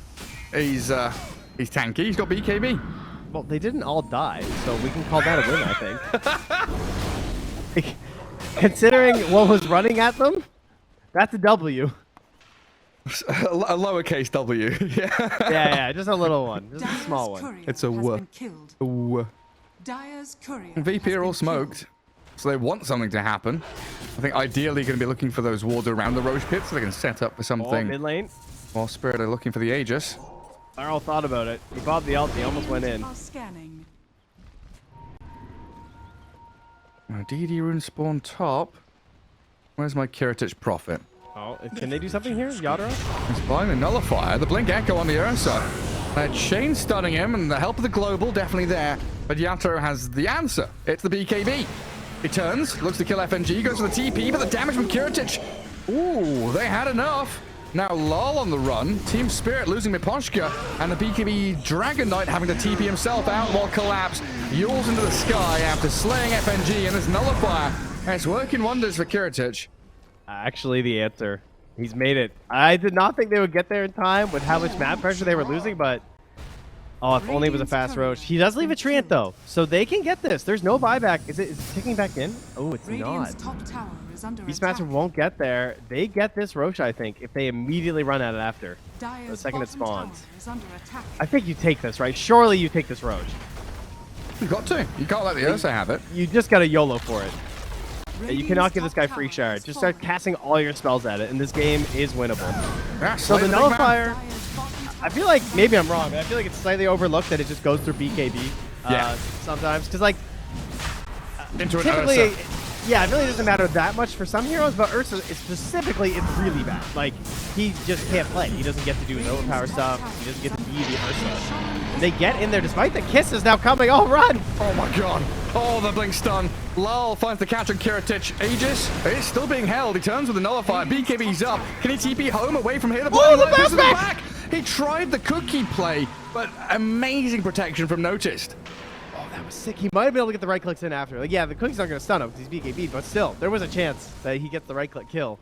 He's tanky. He's got BKB. Well, they didn't all die, so we can call that a win, I think. Considering what was running at them, that's a W. A lowercase W. Yeah. Yeah, just a little one. Just a Dire's small one. courier It's a has w. been killed. Ooh. Dire's courier VP has are all been smoked, killed. so they want something to happen. I think ideally going to be looking for those wards around the Roche pit so they can set up for Oh, something. mid lane. While Spirit are looking for the Aegis. Arl thought about it. He bought the ult. He almost went in. Are scanning. DD rune spawn top. Where's my Kiritich Prophet? Oh, can they do something here? Yadro? He's buying the Nullifier. The Blink Echo on the Ursa. Chain stunning him, and the help of the Global definitely there. But Yatoro has the answer. It's the BKB. He turns, looks to kill FNG, goes for the TP, but the damage from Kiritich. Ooh, they had enough. Now Lol on the run. Team Spirit losing Miposhka, and the BKB Dragon Knight having to TP himself out while Collapse yawls into the sky after slaying FNG and this Nullifier. And it's working wonders for Kiritich. Actually, the answer. He's made it. I did not think they would get there in time with how much map pressure they were losing, but... Oh, if only it was a fast Roche. He does leave a treant, though, so they can get this. There's no buyback. Is it ticking back in? Oh, it's Radiant's not. top tower is under Beastmaster attack. won't get there. They get this Roche, I think, if they immediately run at it after. Dire's The second it bottom spawns. tower is under attack. I think you take this, right? Surely you take this Roche. You got to. You can't let the Ursa have it. You just got to YOLO for it. You Radiant's cannot give this top guy free tower shard. has Just start fallen. casting all your spells at it, and this game is winnable. Yeah, So slay the big man. Nullifier, Dire's bottom tower I feel like, maybe I'm wrong, but I feel like it's slightly overlooked that it just goes through BKB Yeah. sometimes. Because, like, Into an typically, Ursa. yeah, it really doesn't matter that much for some heroes, but Ursa, specifically, it's really bad. Like, he just can't play. He doesn't get to do his overpower stuff. He doesn't get to be the Ursa. They get in there, despite the kisses now coming. Oh, run! Oh my god. Oh, the blink stun. Lol finds the catch on Kiritich. Aegis is still being held. He turns with the Nullifier. BKB's up. Can he TP home away from here? The Oh, the blind bounce pushes him back! He tried the cookie play, but amazing protection from Noticed. Oh, that was sick. He might have been able to get the right clicks in after. Like, yeah, the cookie's not going to stun him because he's BKB'd, but still, there was a chance that he gets the right click kill.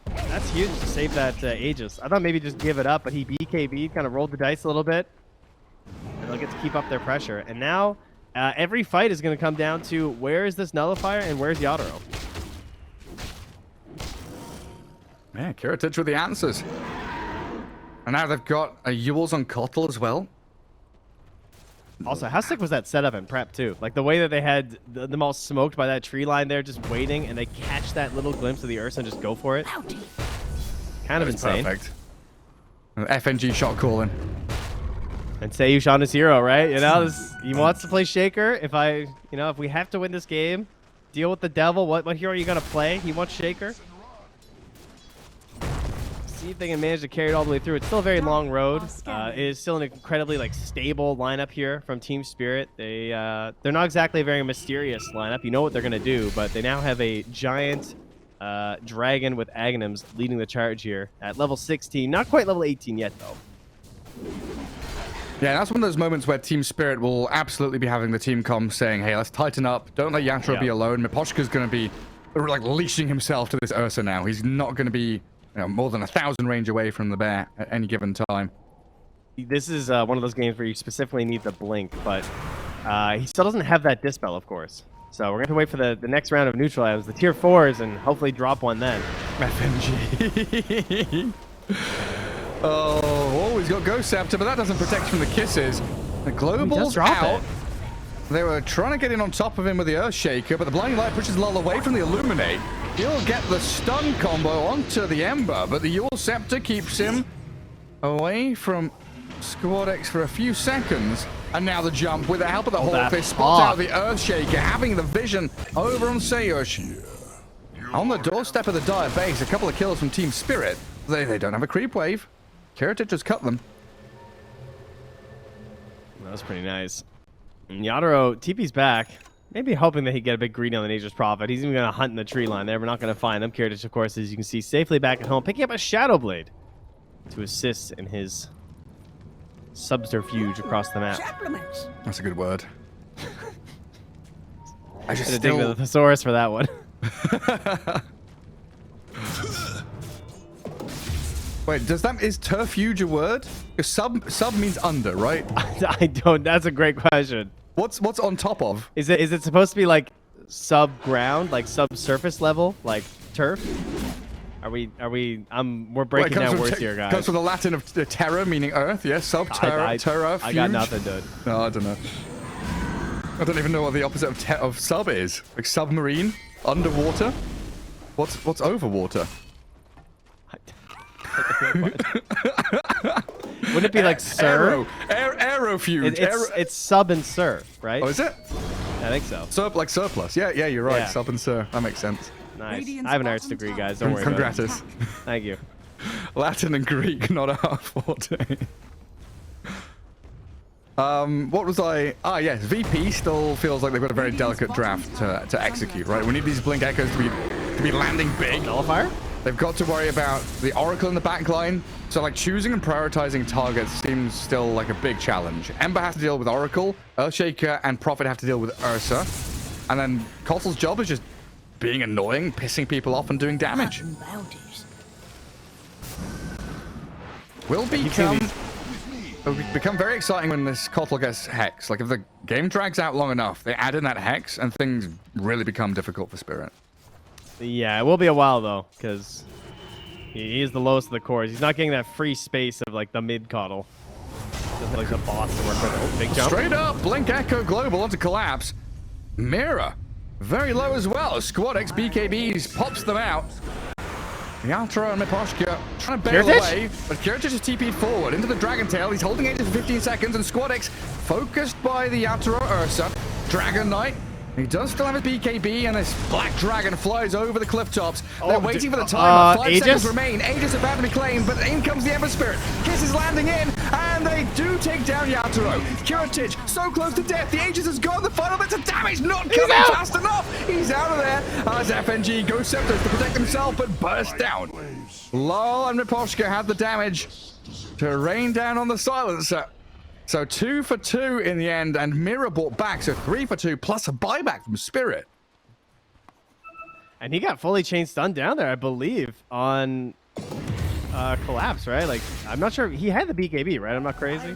That's huge to save that Aegis. I thought maybe just give it up, but he BKB'd, kind of rolled the dice a little bit. And they'll get to keep up their pressure. And now, every fight is going to come down to where is this Nullifier and where's Yadoro? Yeah, Kiritich with the answers. And now they've got a Yules on Kotl as well. Also, how sick was that setup in prep, too? Like, the way that they had them all smoked by that tree line there, just waiting, and they catch that little glimpse of the Ursa and just go for it. Kind of insane. Perfect. FNG shot calling. And Seiyush on his hero, right? You know, he wants to play Shaker. If we have to win this game, deal with the devil. What hero are you gonna play? He wants Shaker. See if they can manage to carry it all the way through. It's still a very long road. It is still an incredibly stable lineup here from Team Spirit. They're not exactly a very mysterious lineup. You know what they're gonna do, but they now have a giant dragon with Aghanims leading the charge here at level 16. Not quite level 18 yet, though. Yeah, that's one of those moments where Team Spirit will absolutely be having the team comm saying, hey, let's tighten up. Don't let Yatoro be alone. Miposhka's going to be leashing himself to this Ursa now. He's not going to be more than 1,000 range away from the bear at any given time. This is one of those games where you specifically need the blink, but he still doesn't have that dispel, of course. So we're going to wait for the next round of neutral items, the tier 4s, and hopefully drop one then. FNG. Oh, what we he's got Ghost Scepter, but that doesn't protect from the kisses. The He does Global's drop out. it. They were trying to get in on top of him with the Earthshaker, but the Blinding Light pushes Lull away from the Illuminate. He'll get the stun combo onto the Ember, but the Yule Scepter keeps him away from Squad X for a few seconds. And now the jump with the help of the Hawk. They spot out the Earthshaker, having the vision over on Sayush. On the doorstep of the Dire base, a couple of kills from Team Spirit. They don't have a creep wave. Kiritich just cut them. That was pretty nice. And Yadro, TP's back. Maybe hoping that he'd get a big greedy on the Nature's Prophet. He's even going to hunt in the tree line there. We're not going to find him. Kiritich, of course, as you can see, safely back at home, picking up a Shadow Blade to assist in his subterfuge across the map. That's a good word. I just Had to dig with the thesaurus for that one. Wait, is turfuge a word? 'Cause sub means under, right? I don't. That's a great question. What's on top of? Is it supposed to be like sub-ground, like subsurface level, like turf? We're breaking down words here, guys. Comes from the Latin of terra, meaning earth. Yes, sub terra. Terra. I got nothing, dude. No, I don't know. I don't even know what the opposite of sub is. Like submarine, underwater. What's over water? Wouldn't it be like sir? Aerofuge. It's sub and sir, right? Oh, is it? I think so. Like surplus. Yeah, you're right. Yeah. Sub and sir. That makes sense. Nice. Radiant's I have an arts bottom degree, tower guys. Don't worry about it. Congratus. Thank you. Latin and Greek, not our forte. What was I? Ah, yes. VP still feels like they've got a very delicate draft to execute, right? We need these Blink Echoes to be landing big. Nullifier? They've got to worry about the Oracle in the back line. So, like, choosing and prioritizing targets seems still like a big challenge. Ember has to deal with Oracle, Earthshaker and Prophet have to deal with Ursa. And then Kotal's job is just being annoying, pissing people off, and doing damage. Will become very exciting when this Kotal gets Hex. Like, if the game drags out long enough, they add in that Hex, and things really become difficult for Spirit. Yeah, it will be a while, though, because he is the lowest of the cores. He's not getting that free space of, like, the mid-Kotal. Just like the boss to work with. Oh, big jump. Straight up, Blink Echo Global onto Collapse. Mirror, very low as well. Squad X BKBs pops them out. Yatra and Miposhka trying to bail away, but Kiritich is TP'd forward into the Dragon Tail. He's holding it for 15 seconds, and Squad X focused by the Yatra Ursa. Dragon Knight. He does still have his BKB, and this Black Dragon flies over the cliff tops. They're waiting for the timer. 5 seconds remain. Aegis about to be claimed, but in comes the Ember Spirit. Kiss is landing in, and they do take down Yatoro. Kiritich, so close to death. The Aegis has gone. The final bits of damage not coming fast enough. He's out of there. As FNG goes Scepters to protect himself, but burst down. Lol and Miposhka had the damage to rain down on the silencer. So 2 for 2 in the end, and Mirror brought back, so 3 for 2, plus a buyback from Spirit. And he got fully chain stunned down there, I believe, on Collapse, right? Like, I'm not sure. He had the BKB, right? I'm not crazy.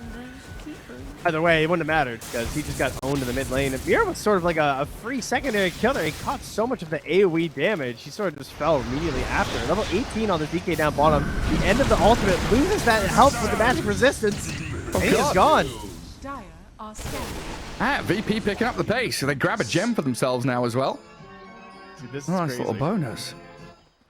Either way, it wouldn't have mattered, because he just got owned in the mid lane. And Mirror was sort of like a free secondary kill there. He caught so much of the AoE damage, he sort of just fell immediately after. Level 18 on the DK down bottom. The end of the ultimate loses that help with the magic resistance. Oh, and he is gone. Dire are scared. VP picking up the pace, so they grab a gem for themselves now as well. Dude, this is Nice crazy. little bonus.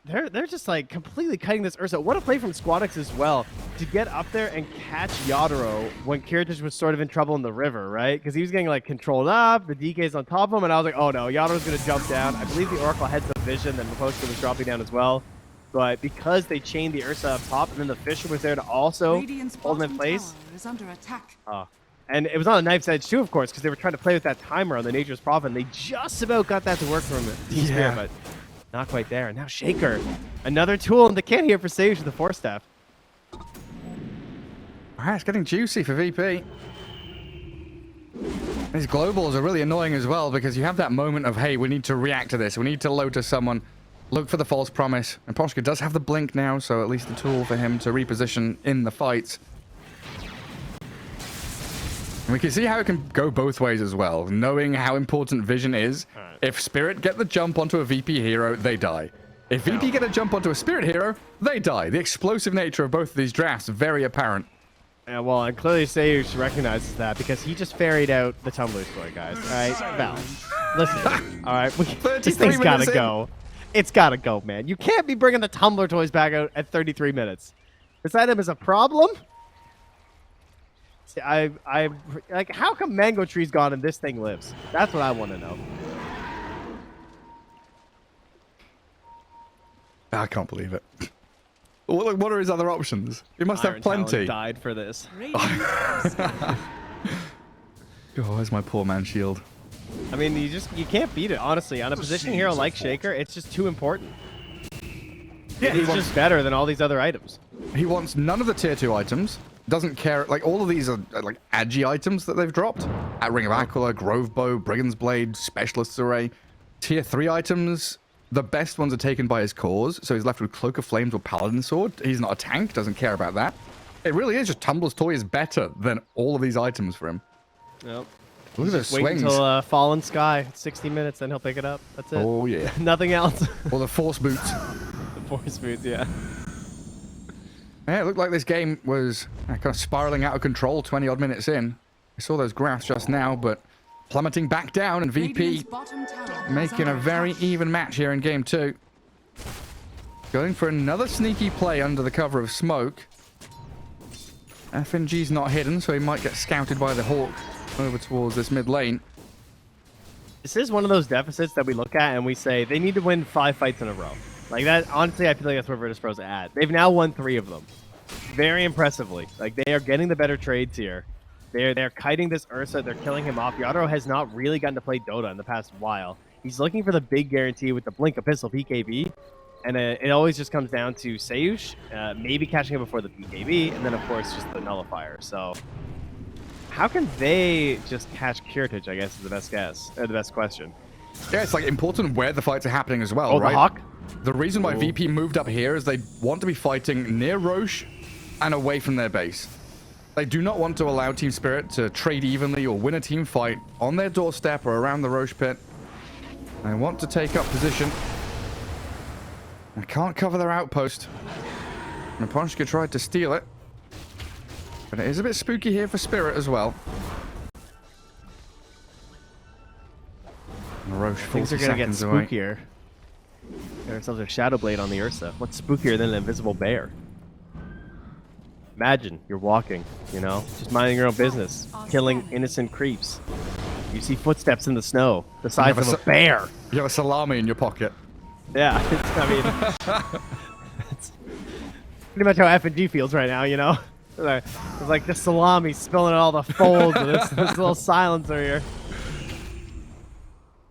They're just like completely cutting this Ursa. What a play from Squadix as well to get up there and catch Yadoro when Kiritich was sort of in trouble in the river, right? Because he was getting like controlled up, the DK's on top of him, and I was like, oh no, Yadoro's gonna jump down. I believe the Oracle had the vision, then Miposhka was dropping down as well. But because they chained the Ursa up top, and then the Fisher was there to also Radiant's hold him in bottom place. tower is under attack. And it was on a knife's edge too, of course, because they were trying to play with that timer on the Nature's Prophet, and they just about got that to work from Team Spirit, but not quite there. And now Shaker, another tool in the kit here for Sage with the Force Staff. All right, it's getting juicy for VP. These globals are really annoying as well, because you have that moment of, hey, we need to react to this. We need to load to someone. Look for the false promise. And Poshka does have the blink now, so at least a tool for him to reposition in the fights. And we can see how it can go both ways as well, knowing how important vision is. If Spirit get the jump onto a VP hero, they die. If VP get a jump onto a Spirit hero, they die. The explosive nature of both of these drafts, very apparent. Yeah, well, and clearly Sayush recognizes that because he just ferried out the Tumblr's toy, guys. All right, Val, listen. All right, this thing's got to go. It's got to go, man. You can't be bringing the Tumbler toys back out at 33 minutes. This item is a problem. See, I like, how come Mango Tree's gone and this thing lives? That's what I want to know. I can't believe it. What are his other options? He must have plenty. Died for this. Oh, where's my poor man shield? I mean, you can't beat it, honestly. On a position hero like Shaker, it's just too important. Yeah, he's just better than all these other items. He wants none of the tier 2 items. Doesn't care. Like, all of these are like agi items that they've dropped. At Ring of Aquila, Grove Bow, Brigand's Blade, Specialist's Array. Tier 3 items, the best ones are taken by his cores, so he's left with Cloak of Flames or Paladin Sword. He's not a tank, doesn't care about that. It really is just Tumbler's toy is better than all of these items for him. Yep. Look at those Wait swings. until Fallen Sky, 60 minutes, then he'll pick it up. That's it. Oh, yeah. Nothing else. Or the Force Boots. The Force Boots, yeah. Yeah, it looked like this game was kind of spiraling out of control 20-odd minutes in. I saw those graphs just now, but plummeting back down, and VP making a very even match here in game 2. Going for another sneaky play under the cover of smoke. FNG's not hidden, so he might get scouted by the Hawk over towards this mid lane. This is one of those deficits that we look at and we say they need to win 5 fights in a row. Like that, honestly, I feel like that's where Virtus.pro's at. They've now won 3 of them. Very impressively. Like, they are getting the better trades here. They're kiting this Ursa. They're killing him off. Yadro has not really gotten to play Dota in the past while. He's looking for the big guarantee with the Blink Epistle PKB. And it always just comes down to Sayush, maybe catching him before the PKB, and then, of course, just the Nullifier. So, how can they just catch Kiritage, I guess, is the best guess, or the best question. Yeah, it's like important where the fights are happening as well, Oh, right? the Hawk? The reason why VP moved up here is they want to be fighting near Roche and away from their base. They do not want to allow Team Spirit to trade evenly or win a team fight on their doorstep or around the Roche pit. They want to take up position. They can't cover their outpost. Naponchka tried to steal it. But it is a bit spooky here for Spirit as well. And Roche 40 Things are going to get seconds away. spookier. Get ourselves a Shadow Blade on the Ursa. What's spookier than an invisible bear? Imagine you're walking, you know, just minding your own business, killing innocent creeps. You see footsteps in the snow, the size of a bear. You have a salami in your pocket. Yeah, I mean, it's pretty much how FNG feels right now, you know? It's like the salami spilling all the folds of this little silencer here.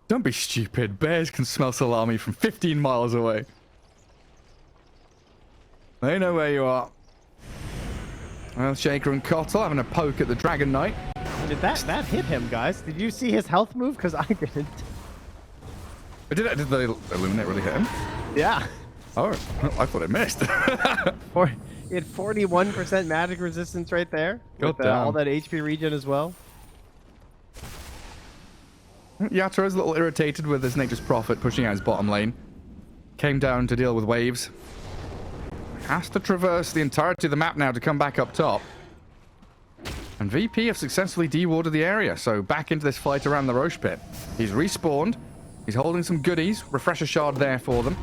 Don't be stupid. Bears can smell salami from 15 miles away. They know where you are. Well, Shaker and Kotl having a poke at the Dragon Knight. Did that hit him, guys? Did you see his health move? Because I didn't. Did the Illuminate really hit him? Yeah. Oh, I thought it missed. He had 41% magic resistance right there. God With damn. all that HP regen as well. Yatoro's a little irritated with his Nature's Prophet pushing out his bottom lane. Came down to deal with waves. Has to traverse the entirety of the map now to come back up top. And VP have successfully dewarded the area, so back into this fight around the Roche pit. He's respawned. He's holding some goodies. Refresher shard there for them.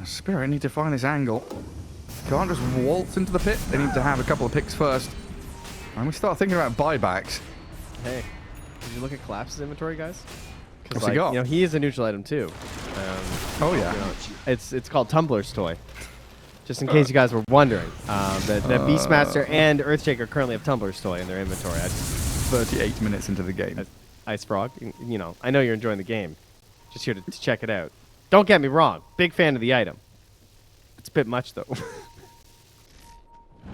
Spirit need to find this angle. Can't just waltz into the pit. They need to have a couple of picks first. And we start thinking about buybacks. Hey, did you look at Collapse's inventory, guys? What's he got? You know, he is a neutral item too. Oh yeah. You know, it's called Tumblr's toy. Just in case you guys were wondering, that Beastmaster and Earthshaker currently have Tumblr's toy in their inventory. 38 minutes into the game. Ice Frog, you know, I know you're enjoying the game. Just here to check it out. Don't get me wrong, big fan of the item. It's a bit much though.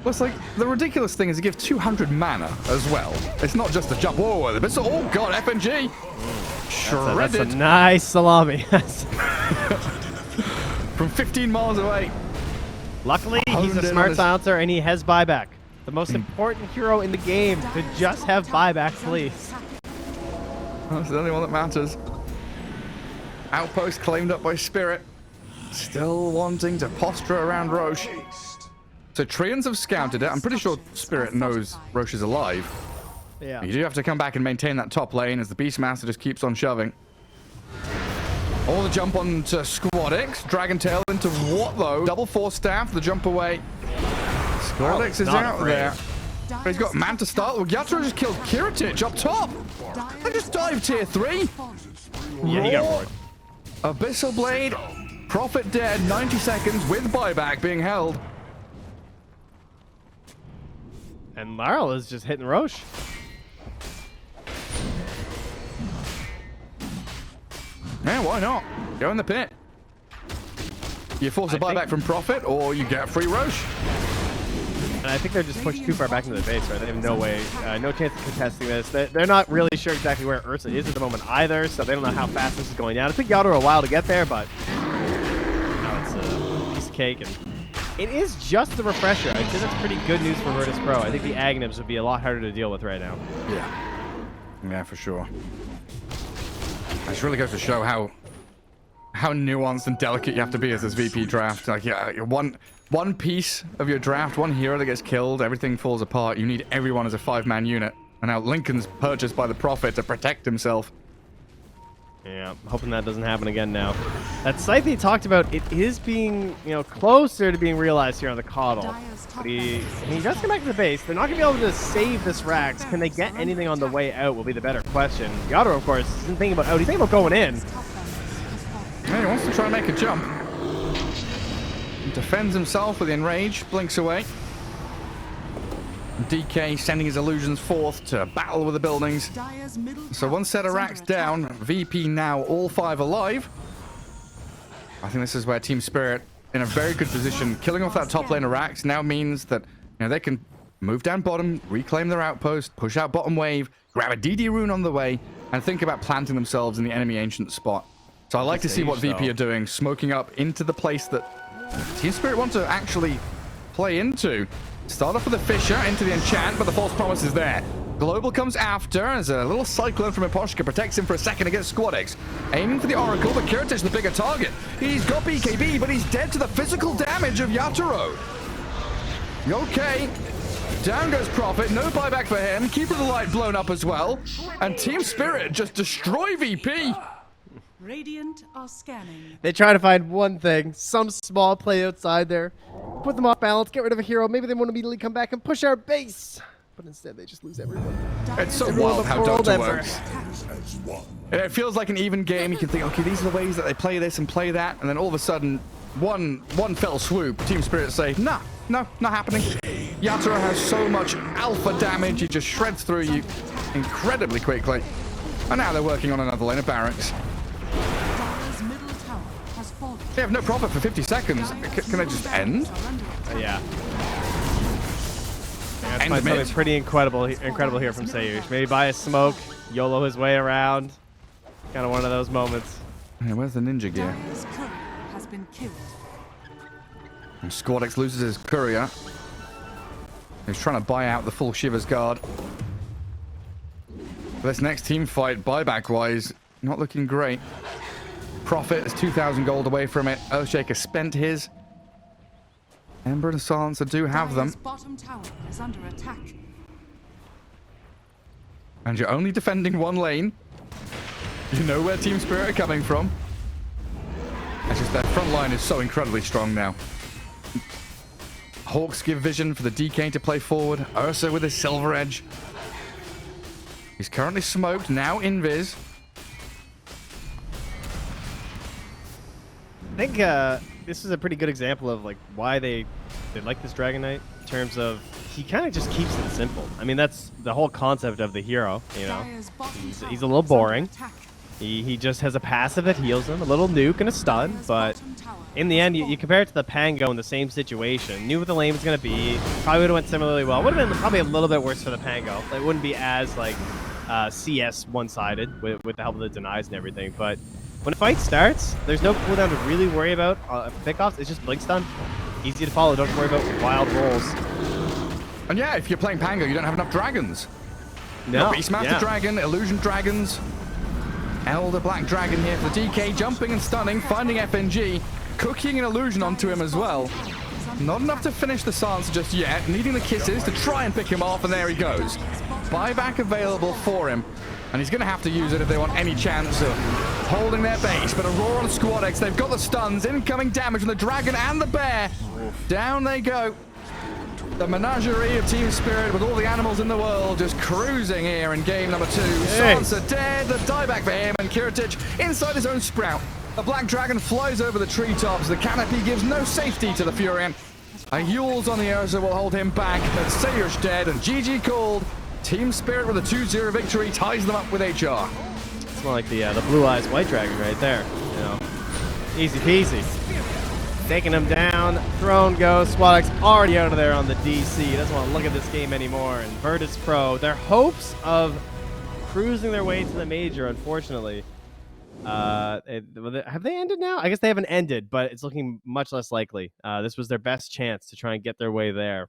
Well, it's like, the ridiculous thing is it gives 200 mana as well. It's not just a jump. Whoa, it's, oh god, FNG! Shredded. That's a nice salami. From 15 miles away. Luckily, he's a smart silencer and he has buyback. The most important hero in the game to just have buyback, please. That's the only one that matters. Outpost claimed up by Spirit. Still wanting to posture around Roche. So Treants have scouted it. I'm pretty sure Spirit knows Roche is alive. Yeah. You do have to come back and maintain that top lane as the Beastmaster just keeps on shoving. All the jump onto Squad X. Dragon Tail into what, though? Double force staff, the jump away. Squad X is out there. But he's got man to start. Well, Yatoro just killed Kiritich up top. They just dived tier 3. Yeah, he got roared. Abyssal Blade. Prophet dead. 90 seconds with buyback being held. And Larl is just hitting Roche. Yeah, why not? Go in the pit. You force a buyback from Prophet, or you get a free Roche. And I think they're just pushed too far back into the base, right? They have no way, no chance of contesting this. They're not really sure exactly where Ursa is at the moment either, so they don't know how fast this is going down. It took Yatoro a while to get there, but now it's a piece of cake. And it is just the refresher. I think that's pretty good news for Virtus.pro. I think the Agnibs would be a lot harder to deal with right now. Yeah. Yeah, for sure. This really goes to show how nuanced and delicate you have to be as this VP draft. Like, yeah, one piece of your draft, one hero that gets killed, everything falls apart. You need everyone as a 5-man unit. And now Lincoln's purchased by the Prophet to protect himself. Yeah, I'm hoping that doesn't happen again now. That site that he talked about, it is being, closer to being realized here on the Coddle. But he does come back to the base. They're not going to be able to save this Rax. Can they get anything on the way out will be the better question. Yatoro, of course, isn't thinking about out. He's thinking about going in. Yeah, he wants to try and make a jump. He defends himself with Enrage, blinks away. DK sending his illusions forth to battle with the buildings. So one set of racks down. VP now all 5 alive. I think this is where Team Spirit in a very good position. Killing off that top lane of racks now means that they can move down bottom, reclaim their outpost, push out bottom wave, grab a DD rune on the way, and think about planting themselves in the enemy ancient spot. So I like to see what VP are doing, smoking up into the place that Team Spirit want to actually play into. Start off with a Fissure into the enchant, but the false promise is there. Global comes after as a little cyclone from Imposhka protects him for a second against Squad X. Aiming for the Oracle, but Kiritich the bigger target. He's got BKB, but he's dead to the physical damage of Yatoro. Okay. Down goes Prophet. No buyback for him. Keeper of the Light blown up as well. And Team Spirit just destroy VP. Radiant are scanning. They try to find one thing, some small play outside there. Put them off balance, get rid of a hero. Maybe they won't immediately come back and push our base. But instead, they just lose everyone. It's so wild how Dota works. It feels like an even game. You can think, okay, these are the ways that they play this and play that. And then all of a sudden, one fell swoop. Team Spirit say, nah, no, not happening. Yatoro has so much alpha damage. He just shreds through you incredibly quickly. And now they're working on another lane of barracks. They have no profit for 50 seconds. Can they just end? Yeah. That's something pretty incredible here from Sayush. Maybe buy a smoke, YOLO his way around. Kind of one of those moments. Yeah, where's the ninja gear? Has been killed. And Squad X loses his courier. He's trying to buy out the full Shiva's guard. This next team fight, buyback-wise, not looking great. Prophet is 2,000 gold away from it. Earthshaker spent his. Ember and Silencer do have them. Bottom tower is under attack. And you're only defending one lane. You know where Team Spirit are coming from. It's just their front line is so incredibly strong now. Hawks give vision for the DK to play forward. Ursa with his Silver Edge. He's currently smoked, now invis. I think this is a pretty good example of like why they like this Dragon Knight in terms of he kind of just keeps it simple. I mean, that's the whole concept of the hero, you know. He's a little boring. He just has a passive that heals him, a little nuke and a stun, but in the end, you compare it to the Pango in the same situation. Knew what the lane was going to be. Probably would have went similarly well. Would have been probably a little bit worse for the Pango. It wouldn't be as like CS one-sided with the help of the denies and everything, but when a fight starts, there's no cooldown to really worry about pickoffs. It's just blink stun. Easy to follow. Don't worry about wild rolls. And yeah, if you're playing Pango, you don't have enough dragons. No. Beastmaster Dragon, Illusion Dragons. Elder Black Dragon here for the DK, jumping and stunning, finding FNG, cooking an illusion onto him as well. Not enough to finish the Sansa just yet. Needing the kisses to try and pick him off, and there he goes. Buyback available for him, and he's going to have to use it if they want any chance of holding their base. But Aurora and Squad X, they've got the stuns. Incoming damage from the Dragon and the Bear. Down they go. The menagerie of Team Spirit with all the animals in the world just cruising here in game number 2. Sansa dead, the dieback for him, and Kiritich inside his own sprout. The Black Dragon flies over the treetops. The canopy gives no safety to the Furion. A Yule's on the Urza will hold him back, but Sayush dead, and GG called. Team Spirit with a 2-0 victory ties them up with HR. It's more like the Blue Eyes White Dragon right there. You know, easy peasy. Taking him down. Throne goes. Squadx already out of there on the DC. He doesn't want to look at this game anymore. And Virtus.pro, their hopes of cruising their way to the major, unfortunately. Have they ended now? I guess they haven't ended, but it's looking much less likely. This was their best chance to try and get their way there.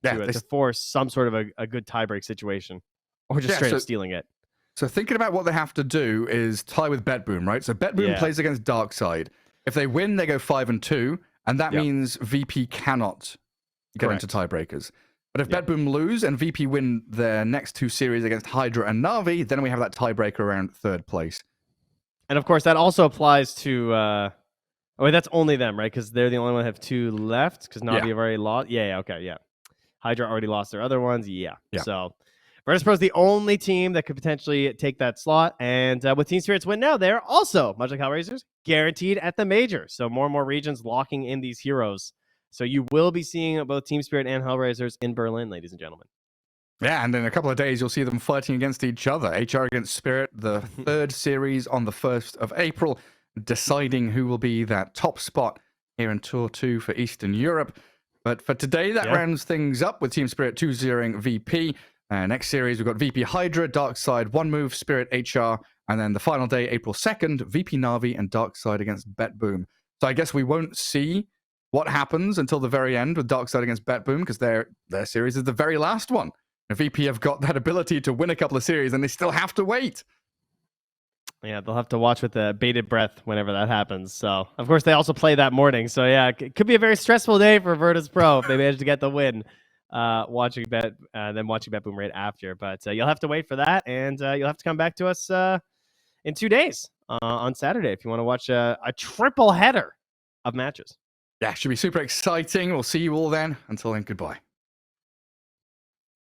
To force some sort of a good tiebreak situation, or just straight up stealing it. So thinking about what they have to do is tie with BetBoom, right? So BetBoom plays against Darkside. If they win, they go 5-2, and that means VP cannot get into tiebreakers. But if BetBoom lose and VP win their next 2 series against Hydra and Na'Vi, then we have that tiebreaker around 3rd place. And of course, that also applies to. Oh, wait, that's only them, right? Because they're the only one that have 2 left. Because Na'Vi have already lost. Yeah. Hydra already lost their other ones. Yeah. So Virtus.pro is the only team that could potentially take that slot. And with Team Spirit's win now, they're also, much like Hellraisers, guaranteed at the major. So more and more regions locking in these heroes. So you will be seeing both Team Spirit and Hellraisers in Berlin, ladies and gentlemen. Yeah, and in a couple of days, you'll see them fighting against each other. HR against Spirit, the 3rd series on the 1st of April, deciding who will be that top spot here in Tour 2 for Eastern Europe. But for today, that rounds things up with Team Spirit 2-0ing VP. Next series, we've got VP Hydra, Darkside, 1 move, Spirit HR. And then the final day, April 2nd, VP Na'Vi and Darkside against BetBoom. So I guess we won't see what happens until the very end with Darkside against BetBoom, because their series is the very last one. And VP have got that ability to win a couple of series, and they still have to wait. Yeah, they'll have to watch with a bated breath whenever that happens. So, of course, they also play that morning. So, yeah, it could be a very stressful day for Virtus.pro if they manage to get the win, watching BetBoom right after. But you'll have to wait for that, and you'll have to come back to us in 2 days on Saturday if you want to watch a triple header of matches. Yeah, should be super exciting. We'll see you all then. Until then, goodbye.